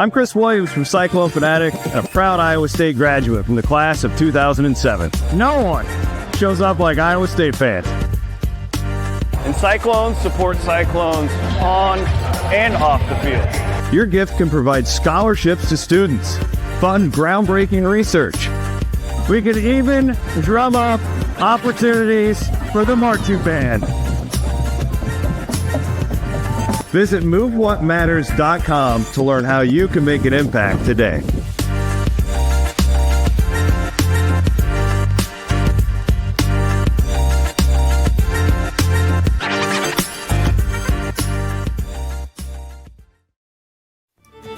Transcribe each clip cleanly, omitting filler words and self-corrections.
I'm Chris Williams from Cyclone Fanatic and a proud Iowa State graduate from the class of 2007. No one shows up like Iowa State fans. And Cyclones support Cyclones on and off the field. Your gift can provide scholarships to students, fund groundbreaking research. We could even drum up opportunities for the marching band. Visit MoveWhatMatters.com to learn how you can make an impact today.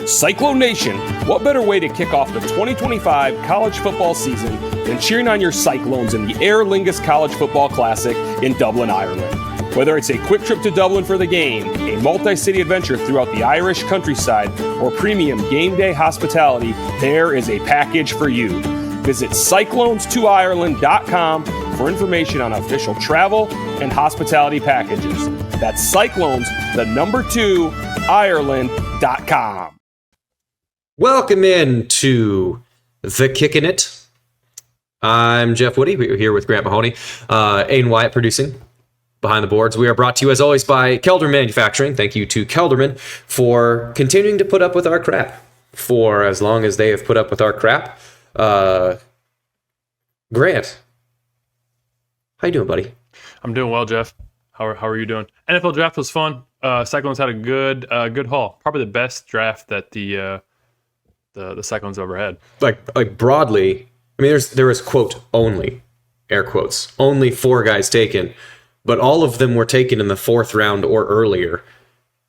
Cyclone Nation, what better way to kick off the 2025 college football season than cheering on your Cyclones in the Aer Lingus College Football Classic in Dublin, Ireland? Whether it's a quick trip to Dublin for the game, a multi-city adventure throughout the Irish countryside, or premium game day hospitality, there is a package for you. Visit cyclones2ireland.com for information on official travel and hospitality packages. That's Cyclones, the number 2, Ireland.com. Welcome in to the Kickin It. I'm Jeff Woody. We're here with Grant Mahoney, Aiden Wyatt producing behind the boards. We are brought to you as always by Kelderman Manufacturing. Thank you to Kelderman for continuing to put up with our crap for as long as they have put up with our crap. Grant, how you doing, buddy? I'm doing well, Jeff. How are you doing? NFL draft was fun. Cyclones had a good haul. Probably the best draft that the Cyclones have ever had. Like broadly, I mean, there was quote only, air quotes, only 4 guys taken, but all of them were taken in the 4th round or earlier,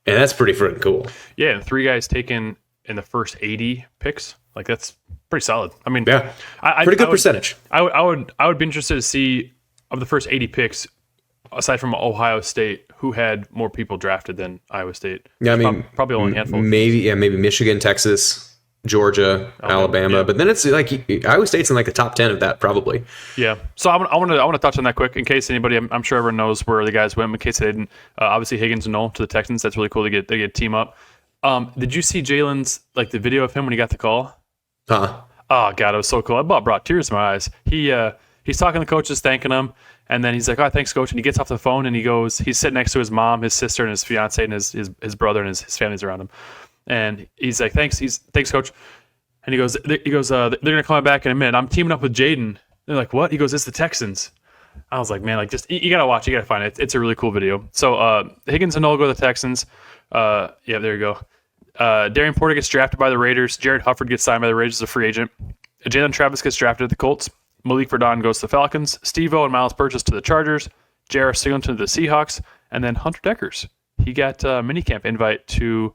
and that's pretty freaking cool. Yeah, and 3 guys taken in the first 80 picks. Like that's pretty solid. I mean, yeah, pretty good percentage. I would be interested to see of the first 80 picks, aside from Ohio State, who had more people drafted than Iowa State. Yeah, I mean, probably only a handful. Maybe Michigan, Texas, Georgia, Alabama, yeah. But then it's like Iowa State's in like the top 10 of that probably. Yeah. So I want to touch on that quick in case anybody. I'm sure everyone knows where the guys went. In case they didn't, obviously Higgins and Knoll to the Texans. That's really cool. They get team up. Did you see Jalen's the video of him when he got the call? Huh. Oh God, it was so cool. It brought tears to my eyes. He's talking to coaches, thanking them, and then he's like, "Oh, thanks, coach." And he gets off the phone and he goes. He's sitting next to his mom, his sister, and his fiance, and his brother and his family's around him. And he's like, thanks, coach. And he goes, they're gonna call me back in a minute. I'm teaming up with Jaden. They're like, what? He goes, it's the Texans. I was like, man, just you gotta watch, you gotta find it. It's a really cool video. So Higgins and Knoll go to the Texans. Yeah, there you go. Darian Porter gets drafted by the Raiders. Jared Hufford gets signed by the Raiders as a free agent. Jalen Travis gets drafted at the Colts. Malik Verdon goes to the Falcons. Steve-O and Miles Burgess to the Chargers. J.R. Singleton to the Seahawks. And then Hunter Deckers. He got a minicamp invite to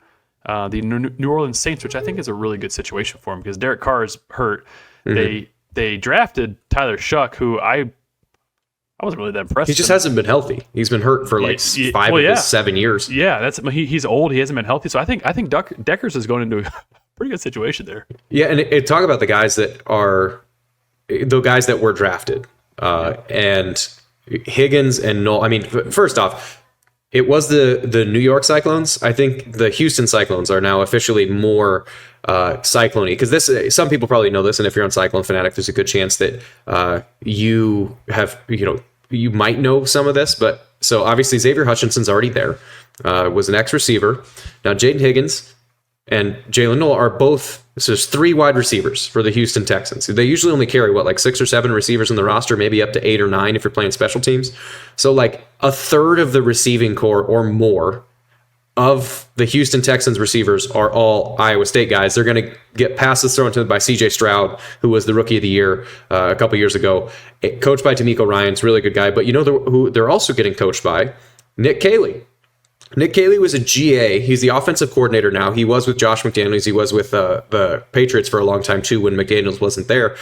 the New Orleans Saints, which I think is a really good situation for him because Derek Carr is hurt. Mm-hmm. They drafted Tyler Shuck, who I wasn't really that impressed. He just hasn't been healthy. He's been hurt for 5 of his 7 years. Yeah, he's old. He hasn't been healthy. So I think Deckers is going into a pretty good situation there. Yeah, and talk about the guys that are the guys that were drafted. And Higgins and Knoll. I mean, first off, it was the New York Cyclones. I think the Houston Cyclones are now officially more Cyclone-y because some people probably know this, and if you're on Cyclone Fanatic, there's a good chance that you might know some of this. But so obviously Xavier Hutchinson's already there, was an ex-receiver. Now Jaden Higgins and Jalen Knoll are both. So there's 3 wide receivers for the Houston Texans. They usually only carry 6 or 7 receivers in the roster, maybe up to 8 or 9 if you're playing special teams. So a third of the receiving core or more of the Houston Texans receivers are all Iowa State guys. They're going to get passes thrown to them by C.J. Stroud, who was the Rookie of the Year a couple years ago, coached by D'Amico Ryans, really good guy. But you know who they're also getting coached by? Nick Caley. Nick Caley was a GA. He's the offensive coordinator now. He was with Josh McDaniels. He was with the Patriots for a long time, too, when McDaniels wasn't there.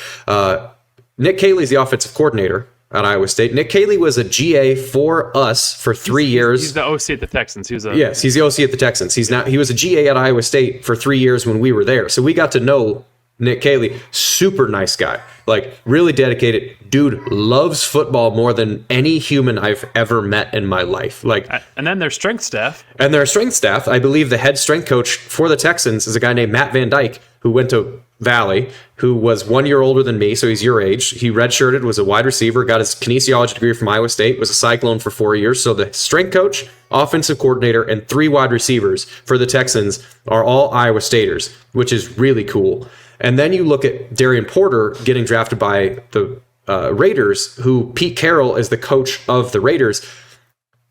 Nick Caley's the offensive coordinator at Iowa State. Nick Caley was a GA for us for 3 years. He's the OC at the Texans. Yes, he's the OC at the Texans. He was a GA at Iowa State for 3 years when we were there. So we got to know Nick Caley, super nice guy, like really dedicated dude, loves football more than any human I've ever met in my life. Like, and then their strength staff. I believe the head strength coach for the Texans is a guy named Matt Van Dyke, who went to Valley, who was 1 year older than me, so he's your age. He redshirted, was a wide receiver, got his kinesiology degree from Iowa State, was a Cyclone for 4 years. So the strength coach, offensive coordinator, and 3 wide receivers for the Texans are all Iowa Staters, which is really cool. And then you look at Darian Porter getting drafted by the Raiders, who Pete Carroll is the coach of the Raiders.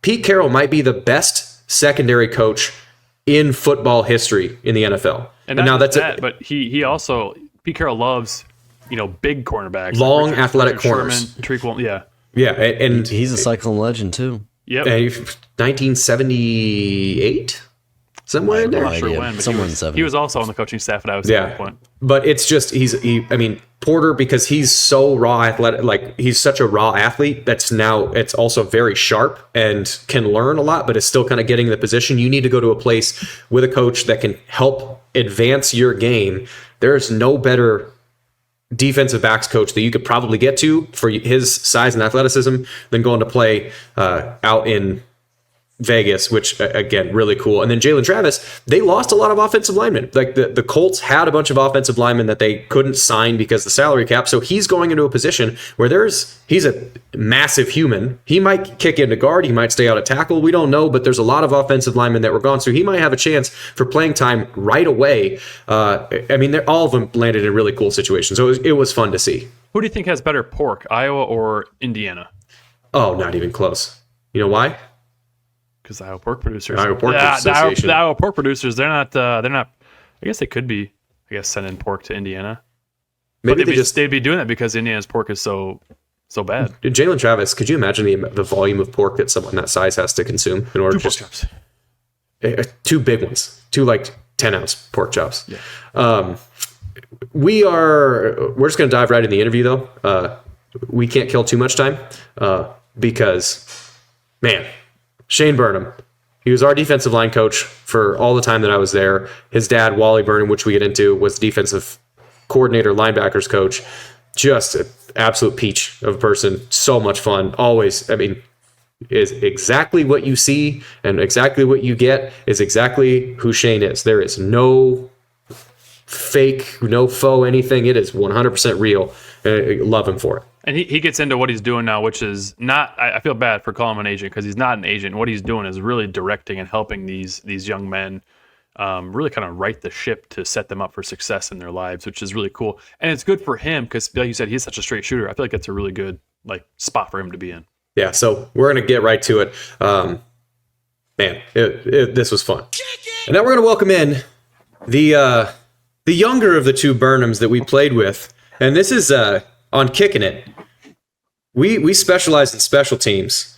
Pete Carroll might be the best secondary coach in football history in the NFL. And now that's it. But he also, Pete Carroll loves, big cornerbacks, long like athletic Richard corners. Sherman, Treacle, yeah, and he's a Cyclone legend too. Yep. 1978. Somewhere in there. I'm not sure when, but he was also on the coaching staff at Iowa State at one point. But it's just Porter, because he's so raw athletic, like he's such a raw athlete it's also very sharp and can learn a lot, but is still kind of getting the position. You need to go to a place with a coach that can help advance your game. There's no better defensive backs coach that you could probably get to for his size and athleticism than going to play out in Vegas, which again, really cool. And then Jalen Travis, they lost a lot of offensive linemen. Like the Colts had a bunch of offensive linemen that they couldn't sign because of the salary cap. So he's going into a position where he's a massive human. He might kick into guard. He might stay out at tackle. We don't know, but there's a lot of offensive linemen that were gone. So he might have a chance for playing time right away. All of them landed in really cool situations. So it was fun to see. Who do you think has better pork, Iowa or Indiana? Oh, not even close. You know why? Because the Iowa pork producers. Association. The Iowa pork producers, they're not. I guess they could be. Sending pork to Indiana. Maybe they'd be doing that because Indiana's pork is so bad. Jalen Travis, could you imagine the volume of pork that someone that size has to consume in order to pork chops? 2 big ones, 2 like 10-ounce pork chops. Yeah. We're just going to dive right in the interview though. We can't kill too much time because, man. Shane Burnham, he was our defensive line coach for all the time that I was there. His dad, Wally Burnham, which we get into, was the defensive coordinator, linebackers coach. Just an absolute peach of a person. So much fun. Always, is exactly what you see and exactly what you get is exactly who Shane is. There is no fake, no faux anything. It is 100% real. I love him for it. And he gets into what he's doing now, which is not, I feel bad for calling him an agent because he's not an agent. What he's doing is really directing and helping these young men really kind of right the ship to set them up for success in their lives, which is really cool. And it's good for him because, like you said, he's such a straight shooter. I feel like it's a really good spot for him to be in. Yeah, so we're going to get right to it. This was fun. And now we're going to welcome in the younger of the 2 Burnhams that we played with. And this is on Kickin' It. We specialize in special teams,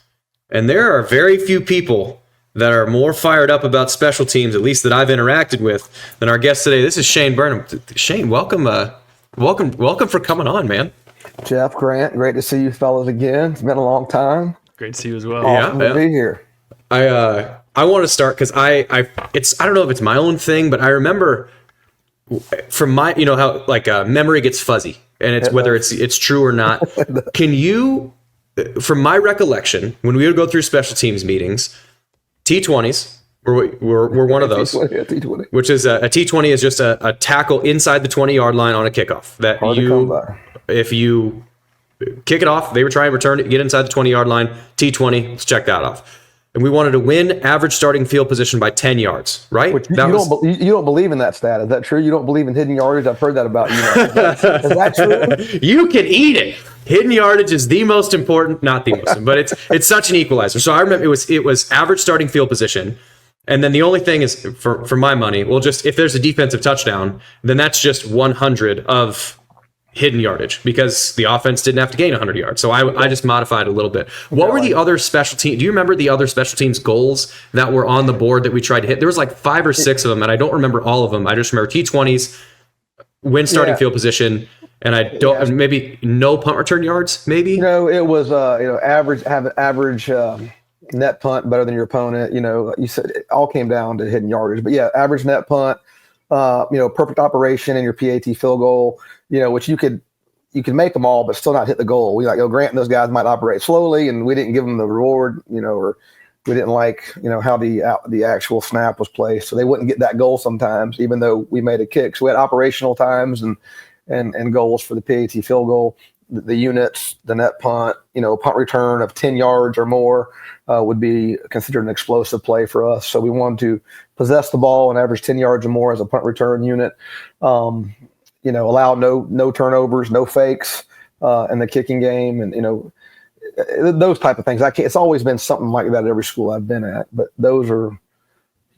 and there are very few people that are more fired up about special teams, at least that I've interacted with, than our guest today. This is Shane Burnham. Shane, welcome for coming on, man. Jeff, Grant, great to see you fellas again. It's been a long time. Great to see you as well. Awesome to be here. I want to start because I don't know if it's my own thing, but I remember from my, how memory gets fuzzy. And it's whether it's true or not. Can you, from my recollection, when we would go through special teams meetings, T20s were one of those. T20. Which is a T20 is just a tackle inside the 20-yard line on a kickoff. That if you kick it off, they would try and return it, get inside the 20-yard line. T20, let's check that off. And we wanted to win average starting field position by 10 yards, right? Which you don't believe in that stat. Is that true? You don't believe in hidden yardage? I've heard that about you. Is that true? You can eat it. Hidden yardage is the most important, not the most, but it's such an equalizer. So I remember it was average starting field position. And then the only thing is, for my money, just if there's a defensive touchdown, then that's just 100 of hidden yardage because the offense didn't have to gain 100 yards. So I just modified a little bit. What were the other special teams? Do you remember the other special teams goals that were on the board that we tried to hit? There was 5 or 6 of them, and I don't remember all of them. I just remember T20s, win starting field position, and I don't maybe no punt return yards. Maybe it was average net punt better than your opponent. You said it all came down to hidden yardage, but average net punt. perfect operation in your PAT field goal, which you could make them all, but still not hit the goal. We Grant and those guys might operate slowly, and we didn't give them the reward, or we didn't like, how the actual snap was placed. So they wouldn't get that goal sometimes, even though we made a kick. So we had operational times and goals for the PAT field goal. The units, the net punt, punt return of 10 yards or more would be considered an explosive play for us. So we wanted to possess the ball and average 10 yards or more as a punt return unit. Allow no turnovers, no fakes in the kicking game, and those type of things. It's always been something like that at every school I've been at, but those are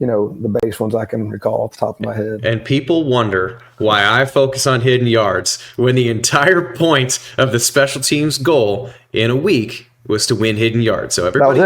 the base ones I can recall off the top of my head. And people wonder why I focus on hidden yards when the entire point of the special teams goal in a week was to win hidden yards. So everybody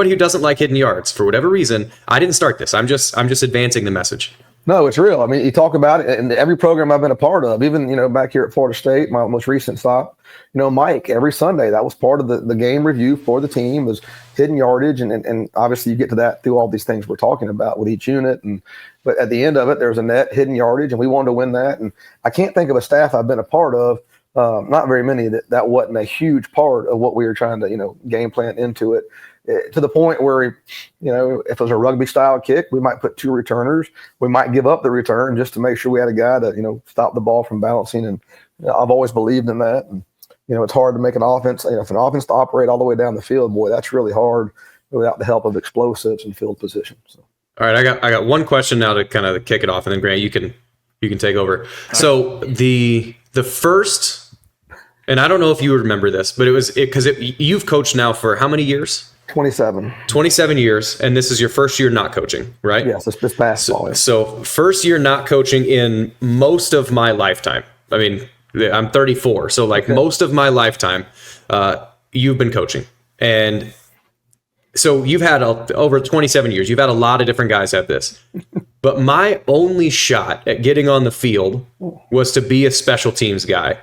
who doesn't like hidden yards, for whatever reason, I didn't start this. I'm just advancing the message. No, it's real. I mean, you talk about it in every program I've been a part of, even, back here at Florida State, my most recent stop, Mike, every Sunday, that was part of the game review for the team was hidden yardage. And obviously you get to that through all these things we're talking about with each unit. But at the end of it, there's a net hidden yardage, and we wanted to win that. And I can't think of a staff I've been a part of, not very many, that wasn't a huge part of what we were trying to, game plan into it. To the point where, if it was a rugby style kick, we might put 2 returners. We might give up the return just to make sure we had a guy to, stop the ball from bouncing. And I've always believed in that. And, it's hard to make an offense, if an offense to operate all the way down the field, boy, that's really hard without the help of explosives and field position. So. All right. I got one question now to kind of kick it off, and then Grant, you can take over. So the first, and I don't know if you remember this, but because you've coached now for how many years? 27 years, and this is your first year not coaching, right? Yes, this past fall. So first year not coaching in most of my lifetime. I mean, I'm 34, so most of my lifetime, you've been coaching. And so you've had over 27 years, you've had a lot of different guys at this. But my only shot at getting on the field was to be a special teams guy.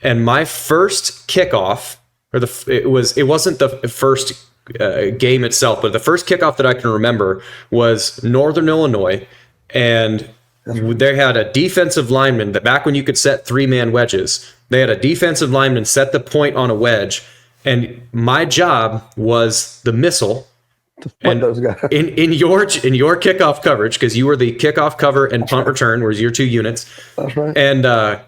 And my first kickoff, it wasn't the first game itself, but the first kickoff that I can remember was Northern Illinois, and they had a defensive lineman that back when you could set 3-man wedges, they had a defensive lineman set the point on a wedge, and my job was the missile. And those guys. in your kickoff coverage, because you were the kickoff cover and punt return was your 2 units. That's right. And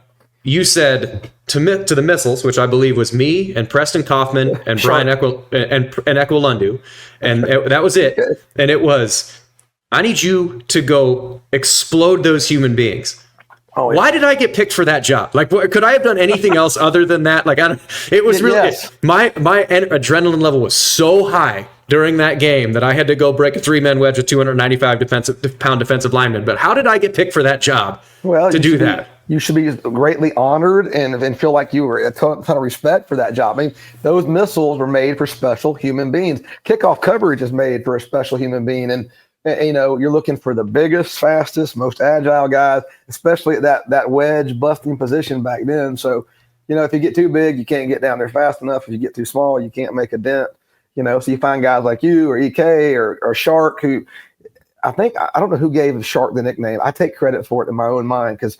you said to the missiles, which I believe was me and Preston Kaufman and Brian Ekwalundu, and that was it. And it was, I need you to go explode those human beings. Oh, yeah. Why did I get picked for that job? Could I have done anything else other than that? It was really, my adrenaline level was so high during that game that I had to go break a 3-man wedge with 295-pound defensive linemen. But how did I get picked for that job to do that? You should be greatly honored and feel like you were a ton of respect for that job. I mean, those missiles were made for special human beings. Kickoff coverage is made for a special human being. And you're looking for the biggest, fastest, most agile guys, especially at that wedge busting position back then. So, if you get too big, you can't get down there fast enough. If you get too small, you can't make a dent. So you find guys like you or EK or Shark, who I don't know who gave Shark the nickname. I take credit for it in my own mind because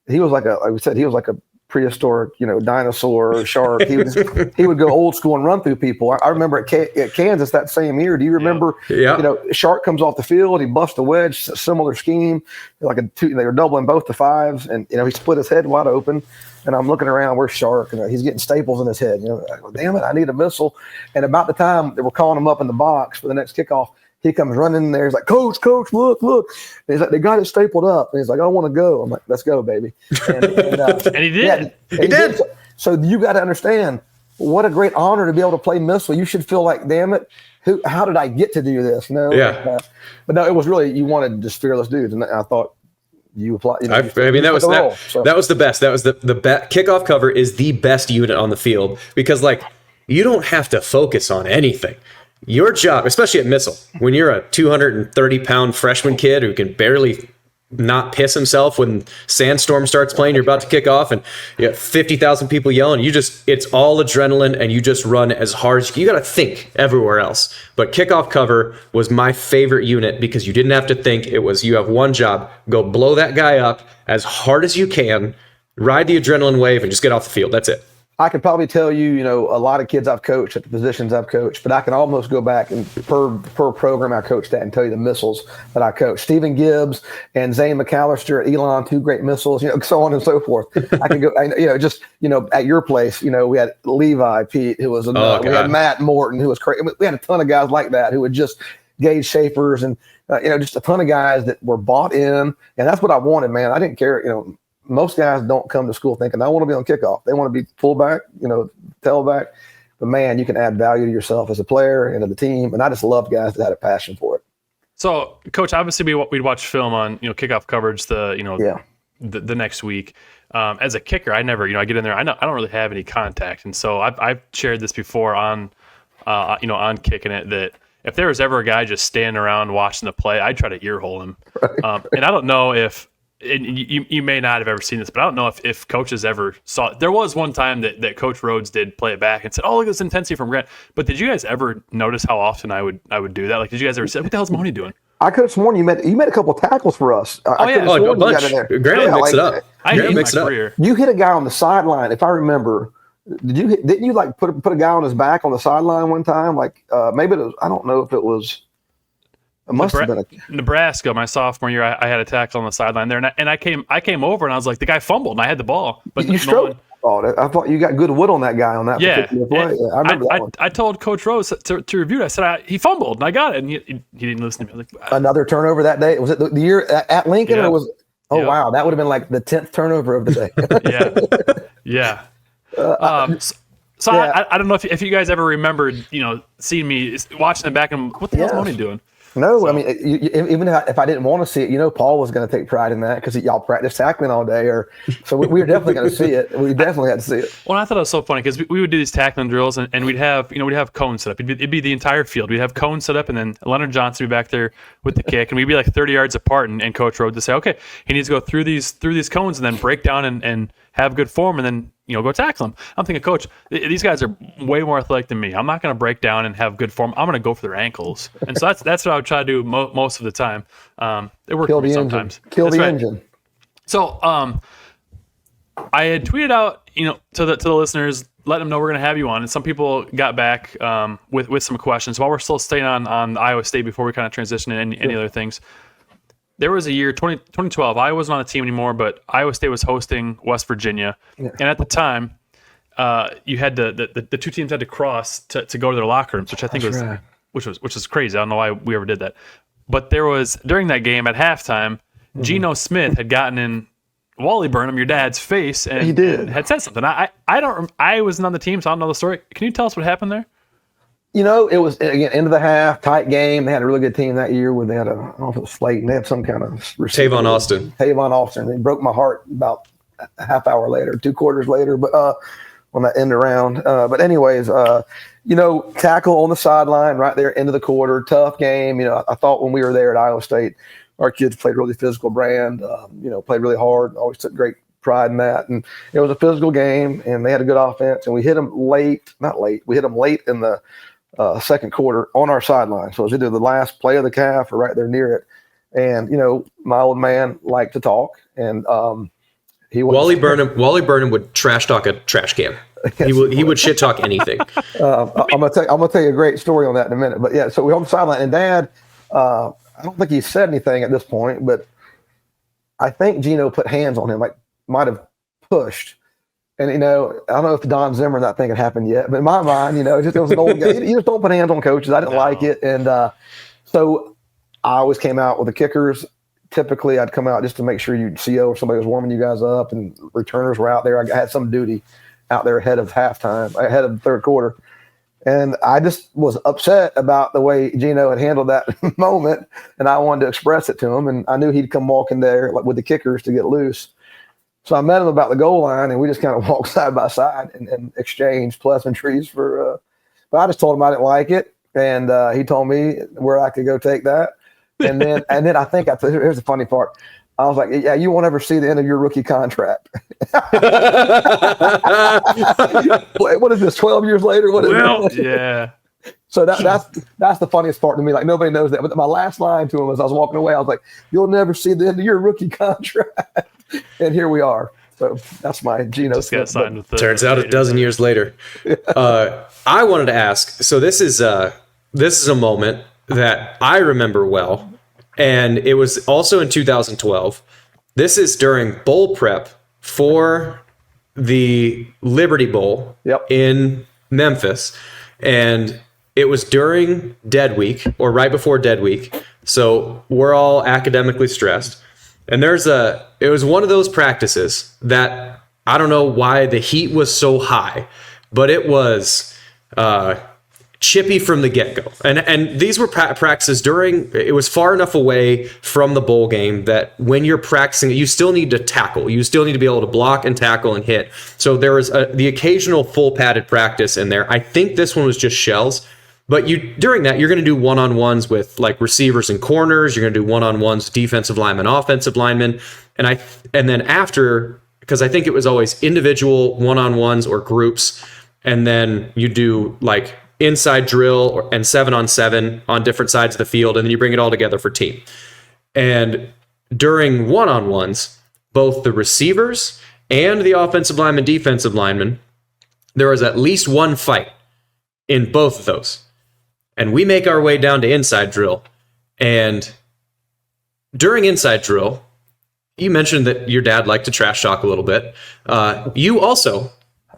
he was like a prehistoric, dinosaur or shark. He would go old school and run through people. I remember at Kansas that same year. Do you remember? Yeah. Shark comes off the field. He busts a wedge, similar scheme. They were doubling both the 5s, and he split his head wide open. And I'm looking around, where's Shark? And he's getting staples in his head. Damn it, I need a missile. And about the time that we're calling him up in the box for the next kickoff, he comes running in there. He's like, Coach, look. And he's like, they got it stapled up. And he's like, I want to go. I'm like, let's go, baby. And he did. Yeah, he did. So you got to understand what a great honor to be able to play missile. You should feel like, damn it, how did I get to do this? No. Yeah. But no, it was really, you wanted just fearless dudes. And I thought, you apply. That was the best. That was the kickoff cover is the best unit on the field because you don't have to focus on anything. Your job, especially at missile, when you're a 230-pound freshman kid who can barely not piss himself when Sandstorm starts playing, you're about to kick off and you got 50,000 people yelling. It's all adrenaline and you just run as hard as you got to think everywhere else. But kickoff cover was my favorite unit because you didn't have to think. It was, you have one job, go blow that guy up as hard as you can, ride the adrenaline wave and just get off the field. That's it. I could probably tell you, a lot of kids I've coached at the positions I've coached, but I can almost go back and per program I coached at and tell you the missiles that I coached. Stephen Gibbs and Zane McAllister at Elon, 2 great missiles, so on and so forth. I can go, at your place, we had Levi Pete, who was we had Matt Morton, who was crazy. We had a ton of guys like that who would just Gage Schaefer's and, just a ton of guys that were bought in. And that's what I wanted, man. I didn't care, most guys don't come to school thinking, I want to be on kickoff. They want to be fullback, tailback. But, man, you can add value to yourself as a player and to the team. And I just loved guys that had a passion for it. So, Coach, obviously we'd watch film on, kickoff coverage the next week. As a kicker, I never, I get in there. I don't really have any contact. And so I've shared this before on Kickin' It that if there was ever a guy just standing around watching the play, I'd try to ear hole him. Right. And I don't know if – and you may not have ever seen this, but I don't know if coaches ever saw it. There was one time that Coach Rhodes did play it back and said, "Oh, look at this intensity from Grant." But did you guys ever notice how often I would do that? Like, did you guys ever say, "What the hell's Mahoney doing?" I could have sworn you made a couple of tackles for us. A bunch. Grant mixed it up. Grant mixed it up. You hit a guy on the sideline, if I remember. Didn't you like put a guy on his back on the sideline one time? Like maybe it was. I don't know if it was. It must have been Nebraska, my sophomore year. I had a tackle on the sideline there, and I came over and I was like, the guy fumbled, and I had the ball, but you stroked. I thought you got good wood on that guy on that particular play. Yeah, I remember that one. I told Coach Rose to review it. I said he fumbled, and I got it, and he didn't listen to me. I was like, another turnover that day. Was it the year at Lincoln? Or was? Oh wow, that would have been like the 10th turnover of the day. Yeah. I don't know if you guys ever remembered, seeing me watching the back and what the hell's Mahoney doing? No, so. I mean, even if I didn't want to see it, Paul was going to take pride in that because y'all practiced tackling all day. So we were definitely going to see it. We definitely had to see it. Well, I thought it was so funny because we would do these tackling drills and we'd have cones set up. It'd be the entire field. We'd have cones set up and then Leonard Johnson would be back there with the kick and we'd be like 30 yards apart and Coach Rhodes would say, okay, he needs to go through these cones and then break down and have good form and then go tackle him. I'm thinking, Coach, these guys are way more athletic than me. I'm not going to break down and have good form. I'm going to go for their ankles. And so that's what I would try to do most of the time. It worked for me sometimes. Kill the engine. So I had tweeted out, to the listeners, letting them know we're going to have you on. And some people got back with some questions. While we're still staying on Iowa State before we kind of transition to any other things. There was a year, 2012, I wasn't on the team anymore, but Iowa State was hosting West Virginia. Yeah. And at the time, you had the two teams had to cross to go to their locker rooms, which I think which was crazy. I don't know why we ever did that. But there was, during that game at halftime, Gino Smith had gotten in Wally Burnham, your dad's face, and he did. And had said something. I wasn't on the team, so I don't know the story. Can you tell us what happened there? It was, again, end of the half, tight game. They had a really good team that year where they had I don't know if it was Slayton. They had some kind of receiver. Tavon Austin. They broke my heart about a half hour later, 2 quarters later, but on that end around. But anyways, tackle on the sideline right there, end of the quarter, tough game. I thought when we were there at Iowa State, our kids played really physical brand, played really hard, always took great pride in that. And it was a physical game, and they had a good offense, and we hit them we hit them late in the second quarter on our sideline. So it was either the last play of the calf or right there near it. And, my old man liked to talk. And Wally Burnham would trash talk a trash can. He would shit talk anything. I'm gonna tell you a great story on that in a minute. But yeah, so we're on the sideline, and Dad, I don't think he said anything at this point, but I think Gino put hands on him, like might have pushed. And, I don't know if Don Zimmer, that thing had happened yet, but in my mind, it was an old guy. You just don't put hands on coaches. I didn't like it. And so I always came out with the kickers. Typically, I'd come out just to make sure CO or somebody was warming you guys up, and returners were out there. I had some duty out there ahead of halftime, ahead of the third quarter. And I just was upset about the way Gino had handled that moment, and I wanted to express it to him. And I knew he'd come walking there with the kickers to get loose. So I met him about the goal line, and we just kind of walked side by side and exchanged pleasantries but I just told him I didn't like it, and he told me where I could go take that. And then I think here's the funny part. I was like, yeah, you won't ever see the end of your rookie contract. What is this, 12 years later? What is it? Yeah. So that's the funniest part to me. Like, nobody knows that. But my last line to him as I was walking away, I was like, you'll never see the end of your rookie contract. And here we are. So that's my Gino. Just got signed with the Turns out a dozen years later. I wanted to ask, so this is a moment that I remember well, and it was also in 2012. This is during bowl prep for the Liberty Bowl in Memphis, and it was during Dead Week, or right before Dead Week, so we're all academically stressed. And it was one of those practices that I don't know why the heat was so high, but it was chippy from the get-go. And these were practices it was far enough away from the bowl game that when you're practicing, you still need to tackle. You still need to be able to block and tackle and hit. So there was the occasional full padded practice in there. I think this one was just shells. But during that, you're going to do one-on-ones with like receivers and corners. You're going to do one-on-ones, defensive linemen, offensive linemen. And then after, because I think it was always individual one-on-ones or groups. And then you do like inside drill and 7-on-7 on different sides of the field. And then you bring it all together for team. And during one-on-ones, both the receivers and the offensive lineman, defensive lineman, there was at least one fight in both of those. And we make our way down to inside drill. And during inside drill, you mentioned that your dad liked to trash talk a little bit. You also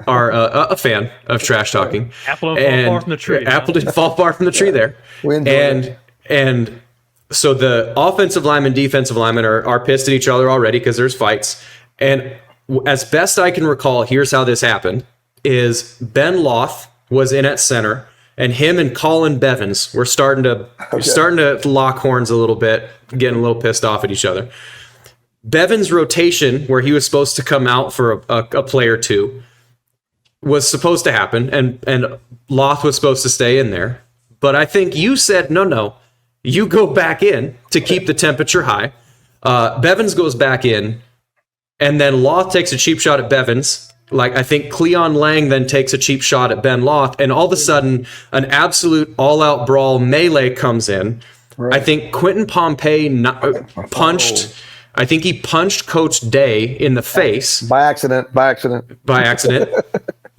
are a fan of trash talking. Apple didn't fall far from the tree. Apple didn't fall far from the tree there. And so the offensive linemen, defensive linemen are pissed at each other already because there's fights. And as best I can recall, here's how this happened, is Ben Loth was in at center, and him and Colin Bevins were starting to lock horns a little bit, getting a little pissed off at each other. Bevins' rotation, where he was supposed to come out for a play or two, was supposed to happen, and Loth was supposed to stay in there. But I think you said, no, you go back in to keep the temperature high. Bevins goes back in, and then Loth takes a cheap shot at Bevins. Like, I think Cleon Lang then takes a cheap shot at Ben Loth, and all of a sudden, an absolute all-out brawl melee comes in. Right. I think Quentin Pompey punched... I think he punched Coach Day in the face. By accident.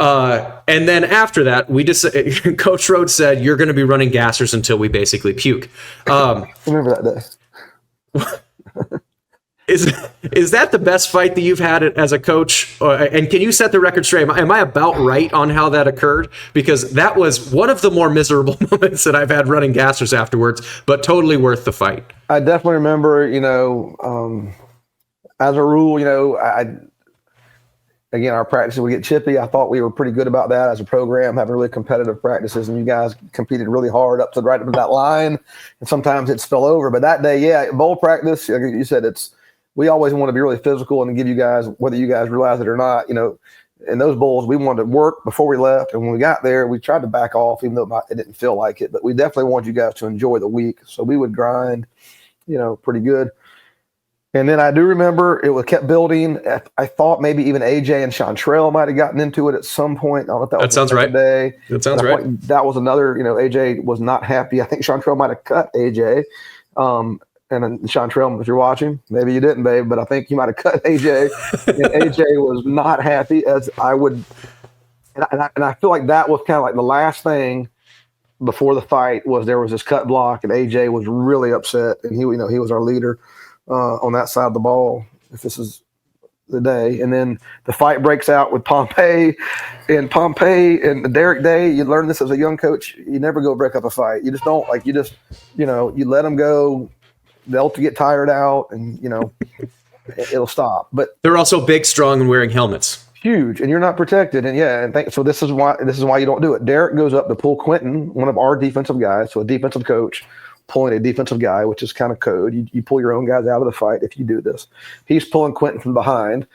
And then after that, Coach Rhodes said, "You're going to be running gassers until we basically puke." Remember that day. Is that the best fight that you've had as a coach? And can you set the record straight? Am I about right on how that occurred? Because that was one of the more miserable moments that I've had running gassers afterwards, but totally worth the fight. I definitely remember, as a rule, again, our practices would get chippy. I thought we were pretty good about that as a program, having really competitive practices, and you guys competed really hard up to that line, and sometimes it spill over. But that day, bowl practice, like you said, we always want to be really physical and give you guys, whether you guys realize it or not, in those bowls, we wanted to work before we left. And when we got there, we tried to back off, even though it didn't feel like it. But we definitely wanted you guys to enjoy the week. So we would grind, pretty good. And then I do remember it kept building. I thought maybe even AJ and Chantrell might have gotten into it at some point. I don't know if that sounds right. Day. That sounds right. That was another, AJ was not happy. I think Chantrell might have cut AJ. And then Chantrell, if you're watching, maybe you didn't, babe, but I think you might have cut AJ. And AJ was not happy, as I would. And I feel like that was kind of like the last thing before the fight was there was this cut block, and AJ was really upset. And he was our leader on that side of the ball, if this is the day. And then the fight breaks out with Pompey and Derek Day. You learn this as a young coach. You never go break up a fight. You just don't. Like, you just, you let them go. They'll get tired out, and it'll stop. But they're also big, strong, and wearing helmets. Huge, and you're not protected. And so this is why you don't do it. Derek goes up to pull Quentin, one of our defensive guys, so a defensive coach pulling a defensive guy, which is kind of code. You pull your own guys out of the fight if you do this. He's pulling Quentin from behind.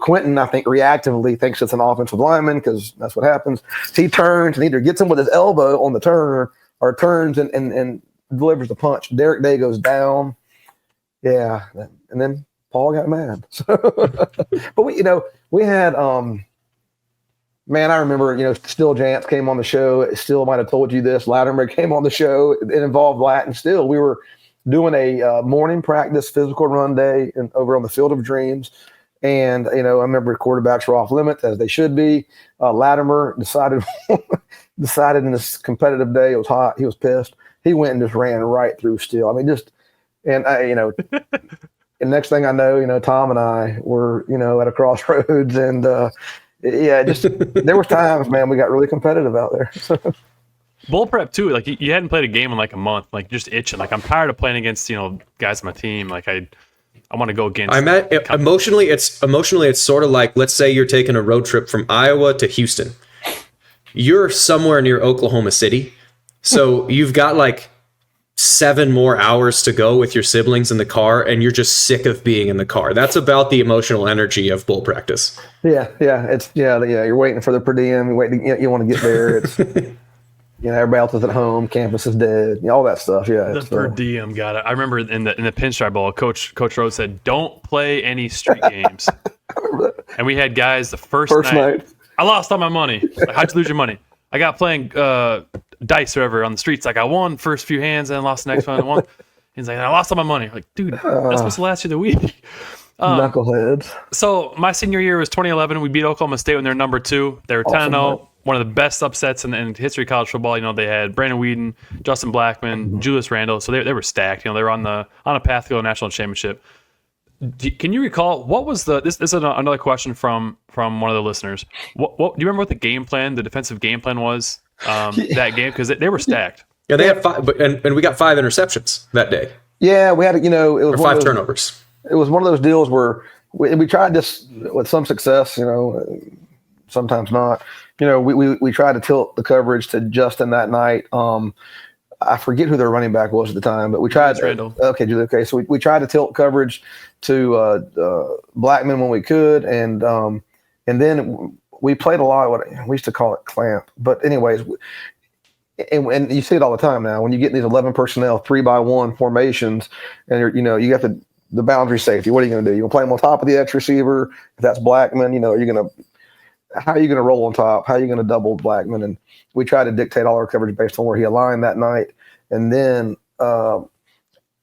Quentin, I think, reactively thinks it's an offensive lineman because that's what happens. So he turns and either gets him with his elbow on the turn or turns and delivers the punch. Derek Day goes down. Yeah. And then Paul got mad. So, but we had, man, I remember, Still Jantz came on the show. Still might have told you this. Latimer came on the show. It involved Latin. Still, we were doing a morning practice physical run day over on the Field of Dreams. And, I remember quarterbacks were off limits, as they should be. Latimer decided in this competitive day, it was hot. He was pissed. He went and just ran right through Still. I mean, and next thing I know, Tom and I were, at a crossroads, and there was times, man, we got really competitive out there. Bowl prep too. Like you hadn't played a game in like a month, like just itching. Like I'm tired of playing against guys on my team. Like I want to go against. Emotionally, it's sort of like, let's say you're taking a road trip from Iowa to Houston. You're somewhere near Oklahoma City, so you've got like 7 more hours to go with your siblings in the car, and you're just sick of being in the car. That's about the emotional energy of bowl practice. Yeah. You're waiting for the per diem. You want to get there. It's everybody else is at home. Campus is dead. All that stuff. Yeah. The per diem got it. I remember in the Pinstripe Bowl, Coach Rhodes said, "Don't play any street games." And we had guys the first night. I lost all my money. Like, how'd you lose your money? I got playing dice or whatever on the streets. Like I won first few hands and then lost the next one. And won. He's like, I lost all my money. Like, dude, that's supposed to last you the week. Knuckleheads. So my senior year was 2011. We beat Oklahoma State when they're number 2. They were 10-0. One of the best upsets in the history of college football. They had Brandon Whedon, Justin Blackman, Julius Randle. So they were stacked. They were on a path to go to national championship. Can you recall what was this is another question from one of the listeners. What do you remember what the defensive game plan was that game? Because they were stacked. Yeah, they had 5, and we got 5 interceptions that day. Yeah, we had it was 5 turnovers. It was one of those deals where we tried this with some success, sometimes not. We tried to tilt the coverage to Justin that night. I forget who their running back was at the time, but we tried. Okay, so we tried to tilt coverage to Blackman when we could, and then we played a lot of what we used to call it clamp. But anyways, and you see it all the time now when you get these 11 personnel 3-by-1 formations, and you got the boundary safety. What are you going to do? You going to play them on top of the X receiver? If that's Blackman, how are you going to roll on top? How are you going to double Blackman? And we tried to dictate all our coverage based on where he aligned that night. And then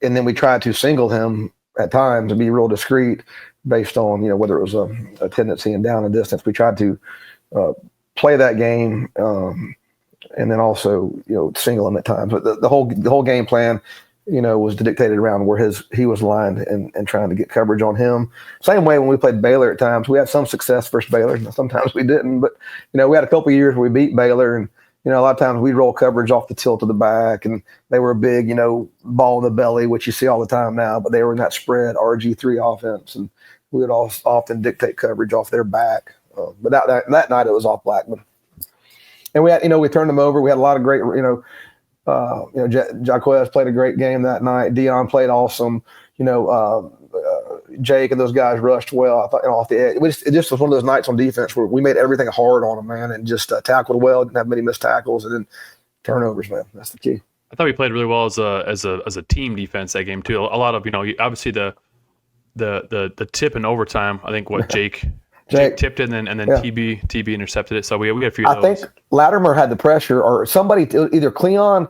we tried to single him at times and be real discreet based on, whether it was a tendency and down and distance. We tried to play that game and then also, single him at times. But the whole game plan, was dictated around where he was lined and trying to get coverage on him. Same way when we played Baylor at times, we had some success versus Baylor. Sometimes we didn't, but we had a couple of years where we beat Baylor, and a lot of times we'd roll coverage off the tilt of the back, and they were a big, ball in the belly, which you see all the time now, but they were in that spread RG3 offense, and we would often dictate coverage off their back. But that night it was off Blackman, and we had, we turned them over. We had a lot of great, Jaquez played a great game that night. Dion played awesome. Jake and those guys rushed well. I thought off the edge. It just was one of those nights on defense where we made everything hard on them, man, and just tackled well. Didn't have many missed tackles, and then turnovers, man. That's the key. I thought we played really well as a team defense that game too. A lot of obviously the tip in overtime. I think Jake tipped it, and then TB intercepted it. So we had a few. I think Latimer had the pressure, or somebody, either Cleon,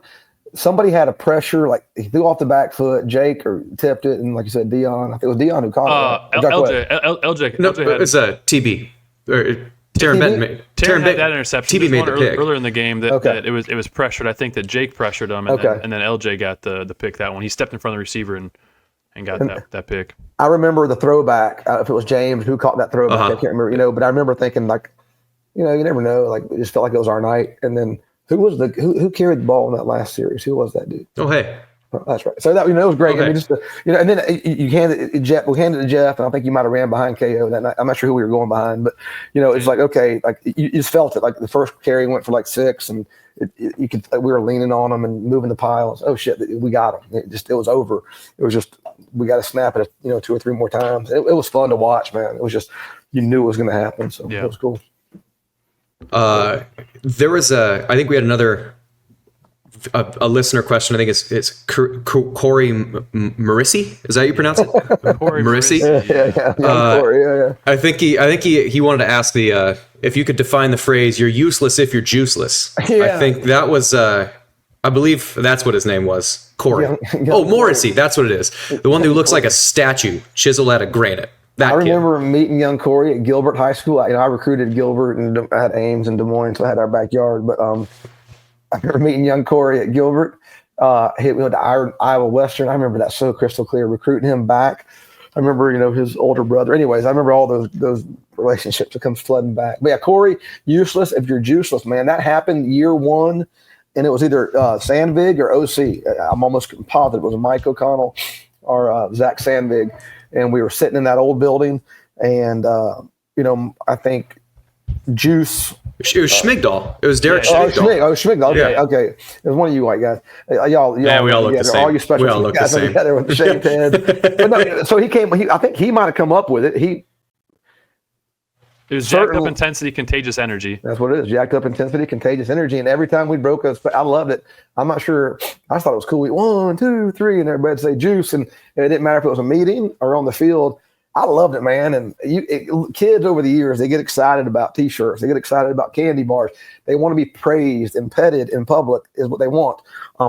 somebody had a pressure, like he threw off the back foot, Jake, or tipped it, and like you said, Dion. I think it was Dion who caught it. LJ. No, it's a TB. Taryn had that interception. TB made the pick earlier in the game that it was pressured. I think that Jake pressured him, and then LJ got the pick that one. He stepped in front of the receiver and got that pick. I remember the throwback. If it was James who caught that throwback, I can't remember. But I remember thinking, like, you never know. Like, it just felt like it was our night. And then who carried the ball in that last series? Who was that dude? Oh, hey. That's right. So that it was great. Okay. I mean, and then you handed it Jeff. We handed it to Jeff, and I think you might have ran behind KO that night. I'm not sure who we were going behind, but it's like, okay, like you just felt it. Like the first carry went for like 6, and we were leaning on them and moving the piles. Oh shit, we got them. It was over. It was just we got to snap it, 2 or 3 more times. It was fun to watch, man. It was just you knew it was going to happen, so it was cool. There was I think we had another a listener question. I think it's Corey Marissi. Is that how you pronounce it? Corey Marissi. Yeah. I think he wanted to ask if you could define the phrase "you're useless if you're juiceless." Yeah. I think that was I believe that's what his name was. Corey. Young Morrissey. That's what it is. The one who looks like a statue chiseled out of granite. I remember meeting young Corey at Gilbert High School. I recruited Gilbert and I had Ames and Des Moines, so I had our backyard. But I remember meeting young Corey at Gilbert. We went to Iowa Western. I remember that so crystal clear. Recruiting him back. I remember, his older brother. Anyways, I remember all those relationships that comes flooding back. But yeah, Corey, useless if you're juiceless, man. That happened year one, and it was either Sandvig or OC. I'm almost positive it was Mike O'Connell or Zach Sandvig. And we were sitting in that old building, and I think Juice. It was Schmigdal. It was Derek Schmigdal. Schmigdal. Okay, Yeah. Okay. It was one of you white guys. Y'all. Yeah, we all look the same. All you special we all look guys the same. together with the shaved heads. But no, so he came. I think he might have come up with it. It was jacked up intensity, contagious energy. That's what it is. Jacked up intensity, contagious energy. And every time we broke I loved it. I'm not sure. I just thought it was cool. 1, 2, 3, and everybody would say juice. And it didn't matter if it was a meeting or on the field. I loved it, man. And kids over the years, they get excited about T-shirts. They get excited about candy bars. They want to be praised and petted in public is what they want.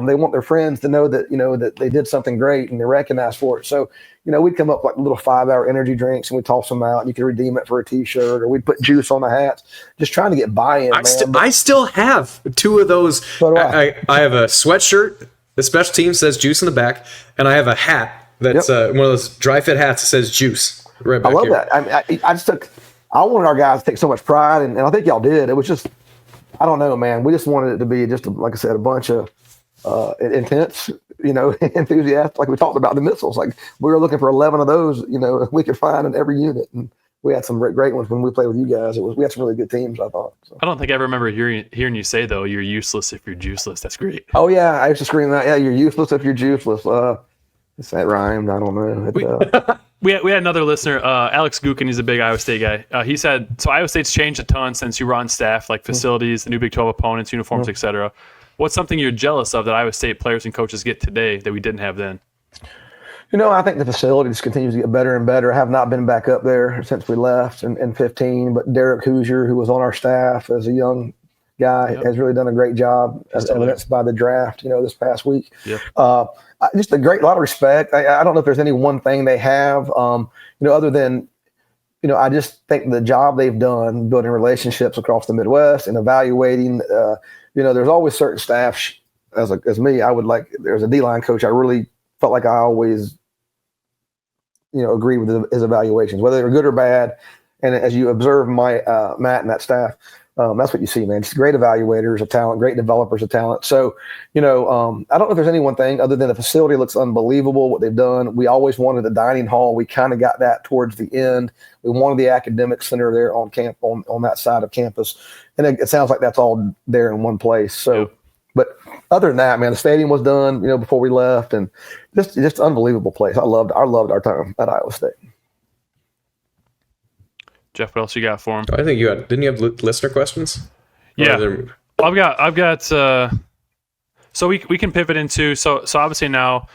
They want their friends to know that, that they did something great and they're recognized for it. So, we'd come up like little 5-hour energy drinks and we'd toss them out and you could redeem it for a T-shirt, or we'd put juice on the hats, just trying to get buy-in, I still have 2 of those. So do I have a sweatshirt, the special team says juice in the back, and I have a hat that's one of those dry fit hats that says juice right back I love here. that. I wanted our guys to take so much pride, and I think y'all did. It was just, I don't know, man. We just wanted it to be just, like I said, a bunch of intense, enthusiastic. Like we talked about the missiles. Like we were looking for 11 of those, we could find in every unit. And we had some great ones when we played with you guys. We had some really good teams, I thought. So. I don't think I ever remember hearing you say, though, you're useless if you're juiceless. That's great. Oh, yeah. I used to scream that. Yeah, you're useless if you're juiceless. That rhymed. I don't know. We had another listener, Alex Gukin. He's a big Iowa State guy. He said, so Iowa State's changed a ton since you were on staff, like facilities, the new Big 12 opponents, uniforms, etc. What's something you're jealous of that Iowa State players and coaches get today that we didn't have then? I think the facility just continues to get better and better. I have not been back up there since we left in 15, but Derek Hoosier, who was on our staff as a young guy, has really done a great job, as evidenced by the draft, this past week. Yep. Just a lot of respect. I don't know if there's any one thing they have, other than, I just think the job they've done building relationships across the Midwest and evaluating, there's always certain staff as me, I would like, there's a D-line coach. I really felt like I always, agreed with his evaluations, whether they were good or bad. And as you observe Matt and that staff, that's what you see, man. Just great evaluators of talent, great developers of talent. So, I don't know if there's any one thing other than the facility looks unbelievable, what they've done. We always wanted the dining hall. We kind of got that towards the end. We wanted the academic center there on that side of campus. And it sounds like that's all there in one place. So, but other than that, man, the stadium was done, before we left, and just unbelievable place. I loved our time at Iowa State. Jeff, what else you got for him? I think didn't you have listener questions? Yeah. I've got so we can pivot into, so obviously now,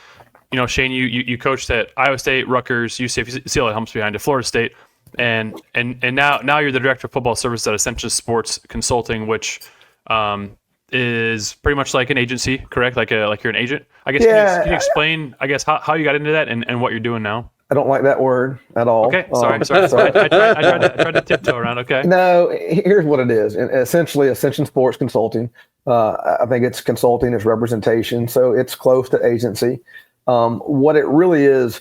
Shane, you coached at Iowa State, Rutgers, UCF, UCLA humps behind it, Florida State, and now you're the director of football services at Ascension Sports Consulting, which is pretty much like an agency, correct? Like you're an agent, I guess. Yeah. Can you explain, I guess, how you got into that and what you're doing now? I don't like that word at all. Okay, sorry. I tried to tiptoe around. Okay. No, here's what it is. And essentially, Ascension Sports Consulting. I think it's consulting, it's representation, so it's close to agency. What it really is,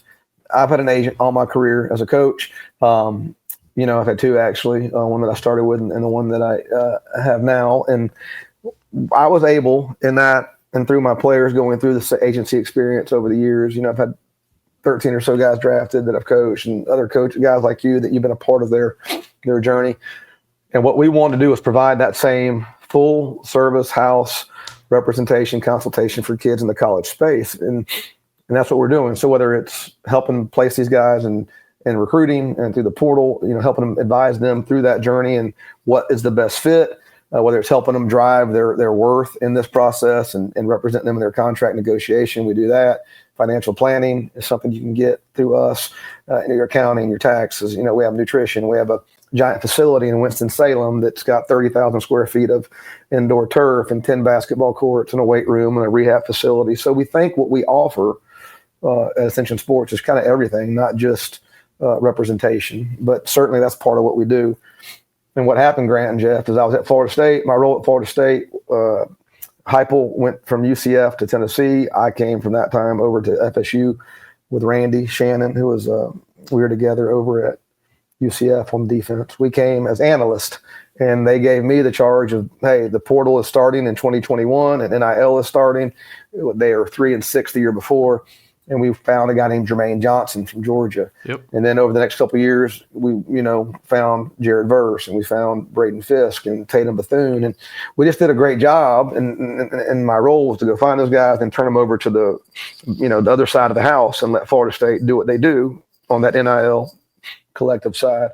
I've had an agent all my career as a coach. I've had 2 actually. One that I started with, and the one that I have now. And I was able in that, and through my players going through this agency experience over the years. I've had 13 or so guys drafted that I've coached, and other guys like you that you've been a part of their journey. And what we want to do is provide that same full service house representation, consultation for kids in the college space. And that's what we're doing. So whether it's helping place these guys and recruiting and through the portal, helping them, advise them through that journey and what is the best fit, whether it's helping them drive their worth in this process and representing them in their contract negotiation. We do that. Financial planning is something you can get through us, in your accounting, your taxes. We have nutrition. We have a giant facility in Winston-Salem that's got 30,000 square feet of indoor turf and 10 basketball courts and a weight room and a rehab facility. So we think what we offer at Ascension Sports is kind of everything, not just representation, but certainly that's part of what we do. And what happened, Grant and Jeff, is I was at Florida State. My role at Florida State, Heupel went from UCF to Tennessee. I came from that time over to FSU with Randy Shannon, who was we were together over at UCF on defense. We came as analysts, and they gave me the charge of, hey, the portal is starting in 2021, and NIL is starting. They were 3-6 the year before. And we found a guy named Jermaine Johnson from Georgia. Yep. And then over the next couple of years, we, found Jared Verse, and we found Braden Fisk and Tatum Bethune. And we just did a great job. And my role was to go find those guys and turn them over to the, the other side of the house and let Florida State do what they do on that NIL collective side.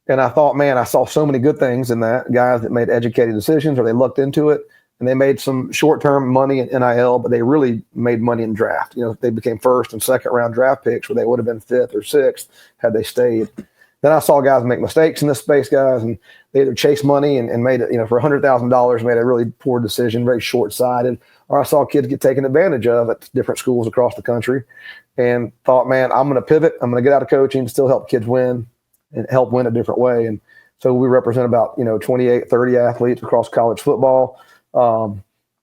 And I thought, man, I saw so many good things in that. Guys that made educated decisions, or they looked into it. And they made some short-term money in NIL, but they really made money in draft. They became first and second round draft picks where they would have been fifth or sixth had they stayed. Then I saw guys make mistakes in this space, guys, and they either chased money and made it, for $100,000, made a really poor decision, very short-sighted. Or I saw kids get taken advantage of at different schools across the country and thought, man, I'm going to pivot. I'm going to get out of coaching, still help kids win and help win a different way. And so we represent about, 28, 30 athletes across college football.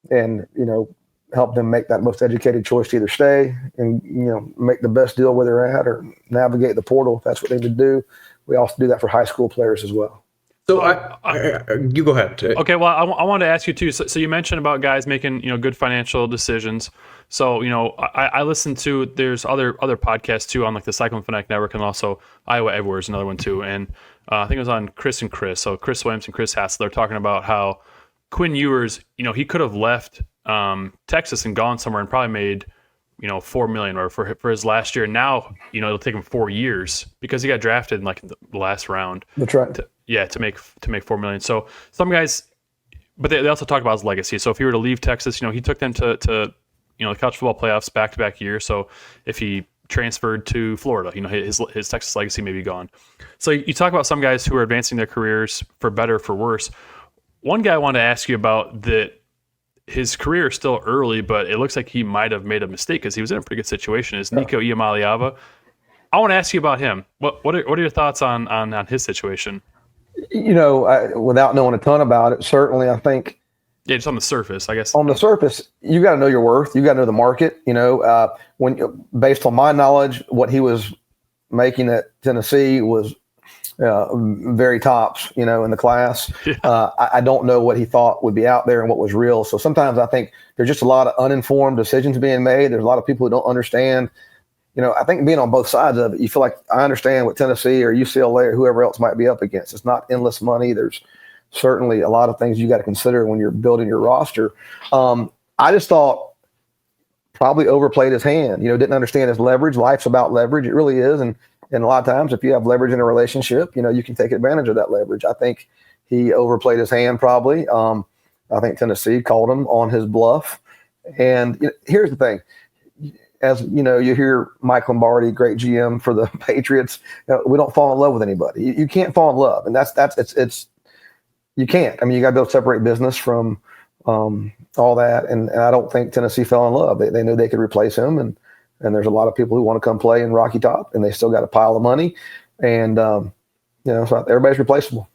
And help them make that most educated choice to either stay and make the best deal where they're at, or navigate the portal if that's what they would do. We also do that for high school players as well. So you go ahead. Okay, well, I wanted to ask you too. So you mentioned about guys making good financial decisions. So I listened to, there's other podcasts too on like the Cyclone Fanatic Network, and also Iowa Everywhere is another one too. And I think it was on Chris and Chris. So Chris Williams and Chris Hassler talking about how Quinn Ewers, he could have left Texas and gone somewhere and probably made, $4 million or for his last year. Now, it'll take him 4 years because he got drafted in like the last round. That's right. To make $4 million. So some guys, but they also talk about his legacy. So if he were to leave Texas, he took them to the college football playoffs back-to-back years. So if he transferred to Florida, his Texas legacy may be gone. So you talk about some guys who are advancing their careers for better, for worse. One guy I wanted to ask you about that his career is still early, but it looks like he might have made a mistake because he was in a pretty good situation, is Nico Iamaleava. I want to ask you about him. What are your thoughts on his situation? Without knowing a ton about it, certainly I think. Yeah, just on the surface, I guess. On the surface, you got to know your worth. You got to know the market. When based on my knowledge, what he was making at Tennessee was very tops, in the class. Yeah. I don't know what he thought would be out there and what was real. So sometimes I think there's just a lot of uninformed decisions being made. There's a lot of people who don't understand. I think being on both sides of it, you feel like I understand what Tennessee or UCLA or whoever else might be up against. It's not endless money. There's certainly a lot of things you got to consider when you're building your roster. I just thought probably overplayed his hand, didn't understand his leverage. Life's about leverage. It really is. And a lot of times if you have leverage in a relationship, you can take advantage of that leverage. I think he overplayed his hand probably. I think Tennessee called him on his bluff. And here's the thing. As you hear Mike Lombardi, great GM for the Patriots, we don't fall in love with anybody. You can't fall in love. And it's you can't. I mean, you got to be able to separate business from all that. And I don't think Tennessee fell in love. They knew they could replace him. And there's a lot of people who want to come play in Rocky Top, and they still got a pile of money. And, so everybody's replaceable.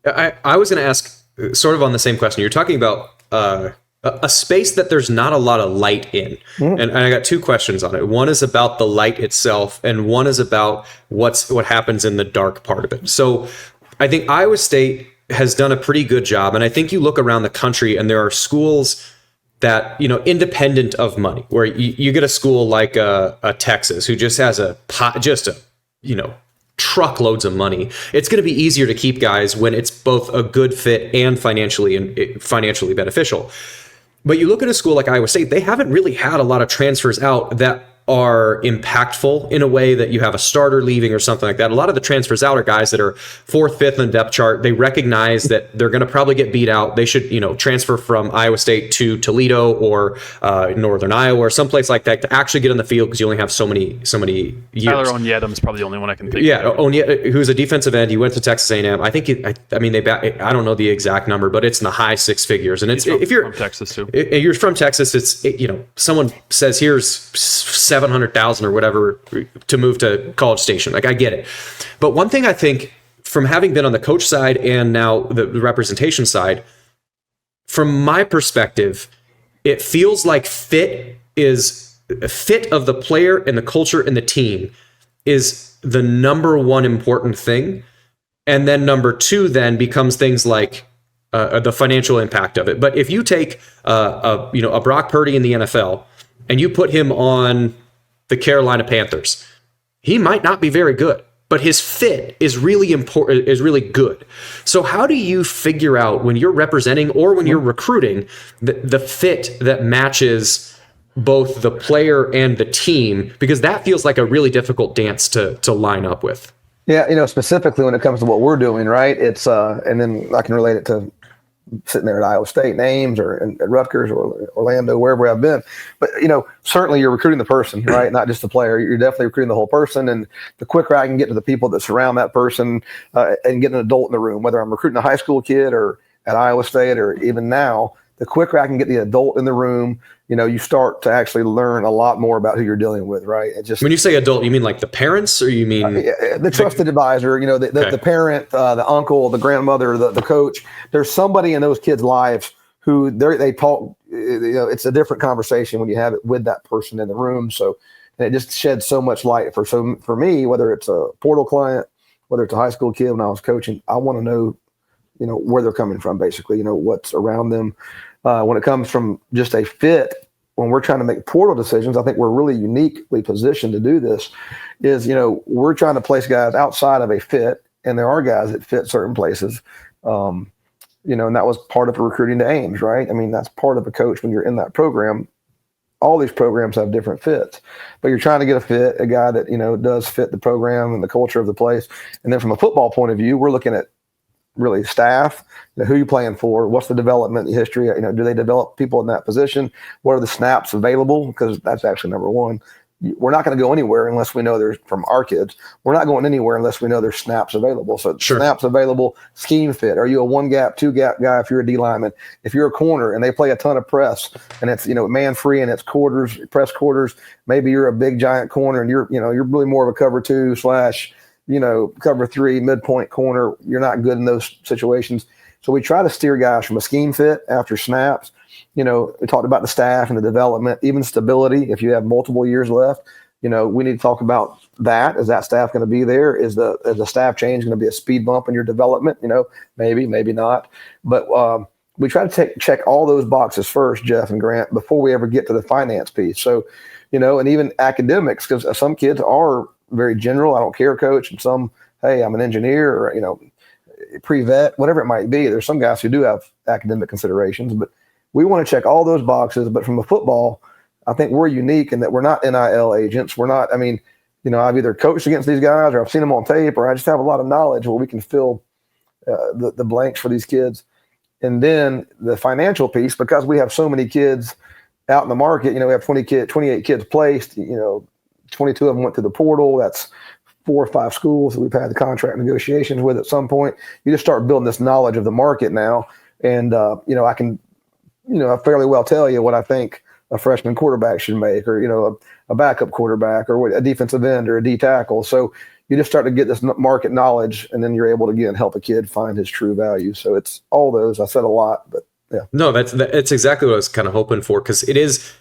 I was going to ask sort of on the same question. You're talking about a space that there's not a lot of light in. Mm-hmm. And I got two questions on it. One is about the light itself, and one is about what happens in the dark part of it. So I think Iowa State has done a pretty good job. And I think you look around the country and there are schools that, independent of money, where you get a school like a Texas who just has truckloads of money. It's going to be easier to keep guys when it's both a good fit and financially beneficial. But you look at a school like Iowa State, they haven't really had a lot of transfers out that are impactful in a way that you have a starter leaving or something like that. A lot of the transfers out are guys that are 4th, 5th in the depth chart. They recognize that they're going to probably get beat out. They should, transfer from Iowa State to Toledo or Northern Iowa or someplace like that to actually get on the field, because you only have so many years. Tyler Onyedem's probably the only one I can think Yeah, of. Onyedem, who's a defensive end. He went to Texas A&M. I think I don't know the exact number, but it's in the high 6 figures. And it's He's if you're from Texas too. If you're from Texas, someone says here's 700,000 or whatever to move to College Station. Like, I get it. But one thing I think, from having been on the coach side and now the representation side, from my perspective, it feels like fit of the player and the culture and the team is the number one important thing. And then number 2 then becomes things like the financial impact of it. But if you take a Brock Purdy in the NFL and you put him on the Carolina Panthers, he might not be very good, but his fit is really important, is really good. So how do you figure out, when you're representing or when you're recruiting, the fit that matches both the player and the team? Because that feels like a really difficult dance to line up with. Yeah, specifically when it comes to what we're doing, right? It's and then I can relate it to sitting there at Iowa State, Ames, or at Rutgers or Orlando, wherever I've been. But certainly you're recruiting the person, right? Not just the player. You're definitely recruiting the whole person. And the quicker I can get to the people that surround that person and get an adult in the room, whether I'm recruiting a high school kid or at Iowa State or even now, the quicker I can get the adult in the room, you start to actually learn a lot more about who you're dealing with, right? It just, when you say adult, you mean like the parents, or you mean the trusted advisor, the parent, the uncle, the grandmother, the coach. There's somebody in those kids' lives who they talk, it's a different conversation when you have it with that person in the room. So, and it just sheds so much light for me, whether it's a portal client, whether it's a high school kid. When I was coaching, I want to know, where they're coming from, basically, what's around them. When it comes from just a fit, when we're trying to make portal decisions, I think we're really uniquely positioned to do this. Is, we're trying to place guys outside of a fit, and there are guys that fit certain places. And that was part of recruiting to Ames, right? I mean, that's part of a coach when you're in that program. All these programs have different fits, but you're trying to get a guy that, does fit the program and the culture of the place. And then from a football point of view, we're looking at really staff, who you playing for, what's the development history, do they develop people in that position, what are the snaps available, because that's actually number one. We're not going to go anywhere unless we know there's, from our kids, we're not going anywhere unless we know there's snaps available. So Sure. Snaps available, scheme fit. Are you a 1-gap, 2-gap guy if you're a D lineman? If you're a corner and they play a ton of press and it's, man free and it's quarters, press quarters, maybe you're a big giant corner and you're really more of a cover 2 / cover 3 midpoint corner. You're not good in those situations. So we try to steer guys from a scheme fit after snaps. We talked about the staff and the development, even stability. If you have multiple years left, we need to talk about that. Is that staff going to be there? Is the staff change going to be a speed bump in your development? Maybe not. But we try to check all those boxes first, Jeff and Grant, before we ever get to the finance piece. So, and even academics, because some kids are very general. I don't care, coach. And some, hey, I'm an engineer, or, pre-vet, whatever it might be. There's some guys who do have academic considerations, but we want to check all those boxes. But from a football, I think we're unique in that we're not NIL agents. We're not, I've either coached against these guys or I've seen them on tape, or I just have a lot of knowledge where we can fill the blanks for these kids. And then the financial piece, because we have so many kids out in the market, we have 28 kids placed, 22 of them went to the portal. That's 4 or 5 schools that we've had the contract negotiations with at some point. You just start building this knowledge of the market now. And, I can, fairly well tell you what I think a freshman quarterback should make, or, a backup quarterback, or a defensive end, or a D tackle. So you just start to get this market knowledge, and then you're able to, again, help a kid find his true value. So it's all those. I said a lot, but yeah. No, that's exactly what I was kind of hoping for. Because it is,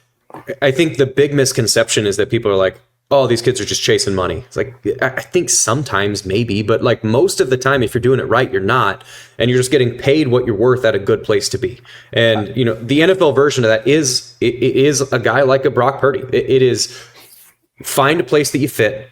I think the big misconception is that people are like, oh, these kids are just chasing money. It's like, I think sometimes maybe, but like most of the time, if you're doing it right, you're not. And you're just getting paid what you're worth at a good place to be. And, the NFL version of that is a guy like a Brock Purdy. It is find a place that you fit,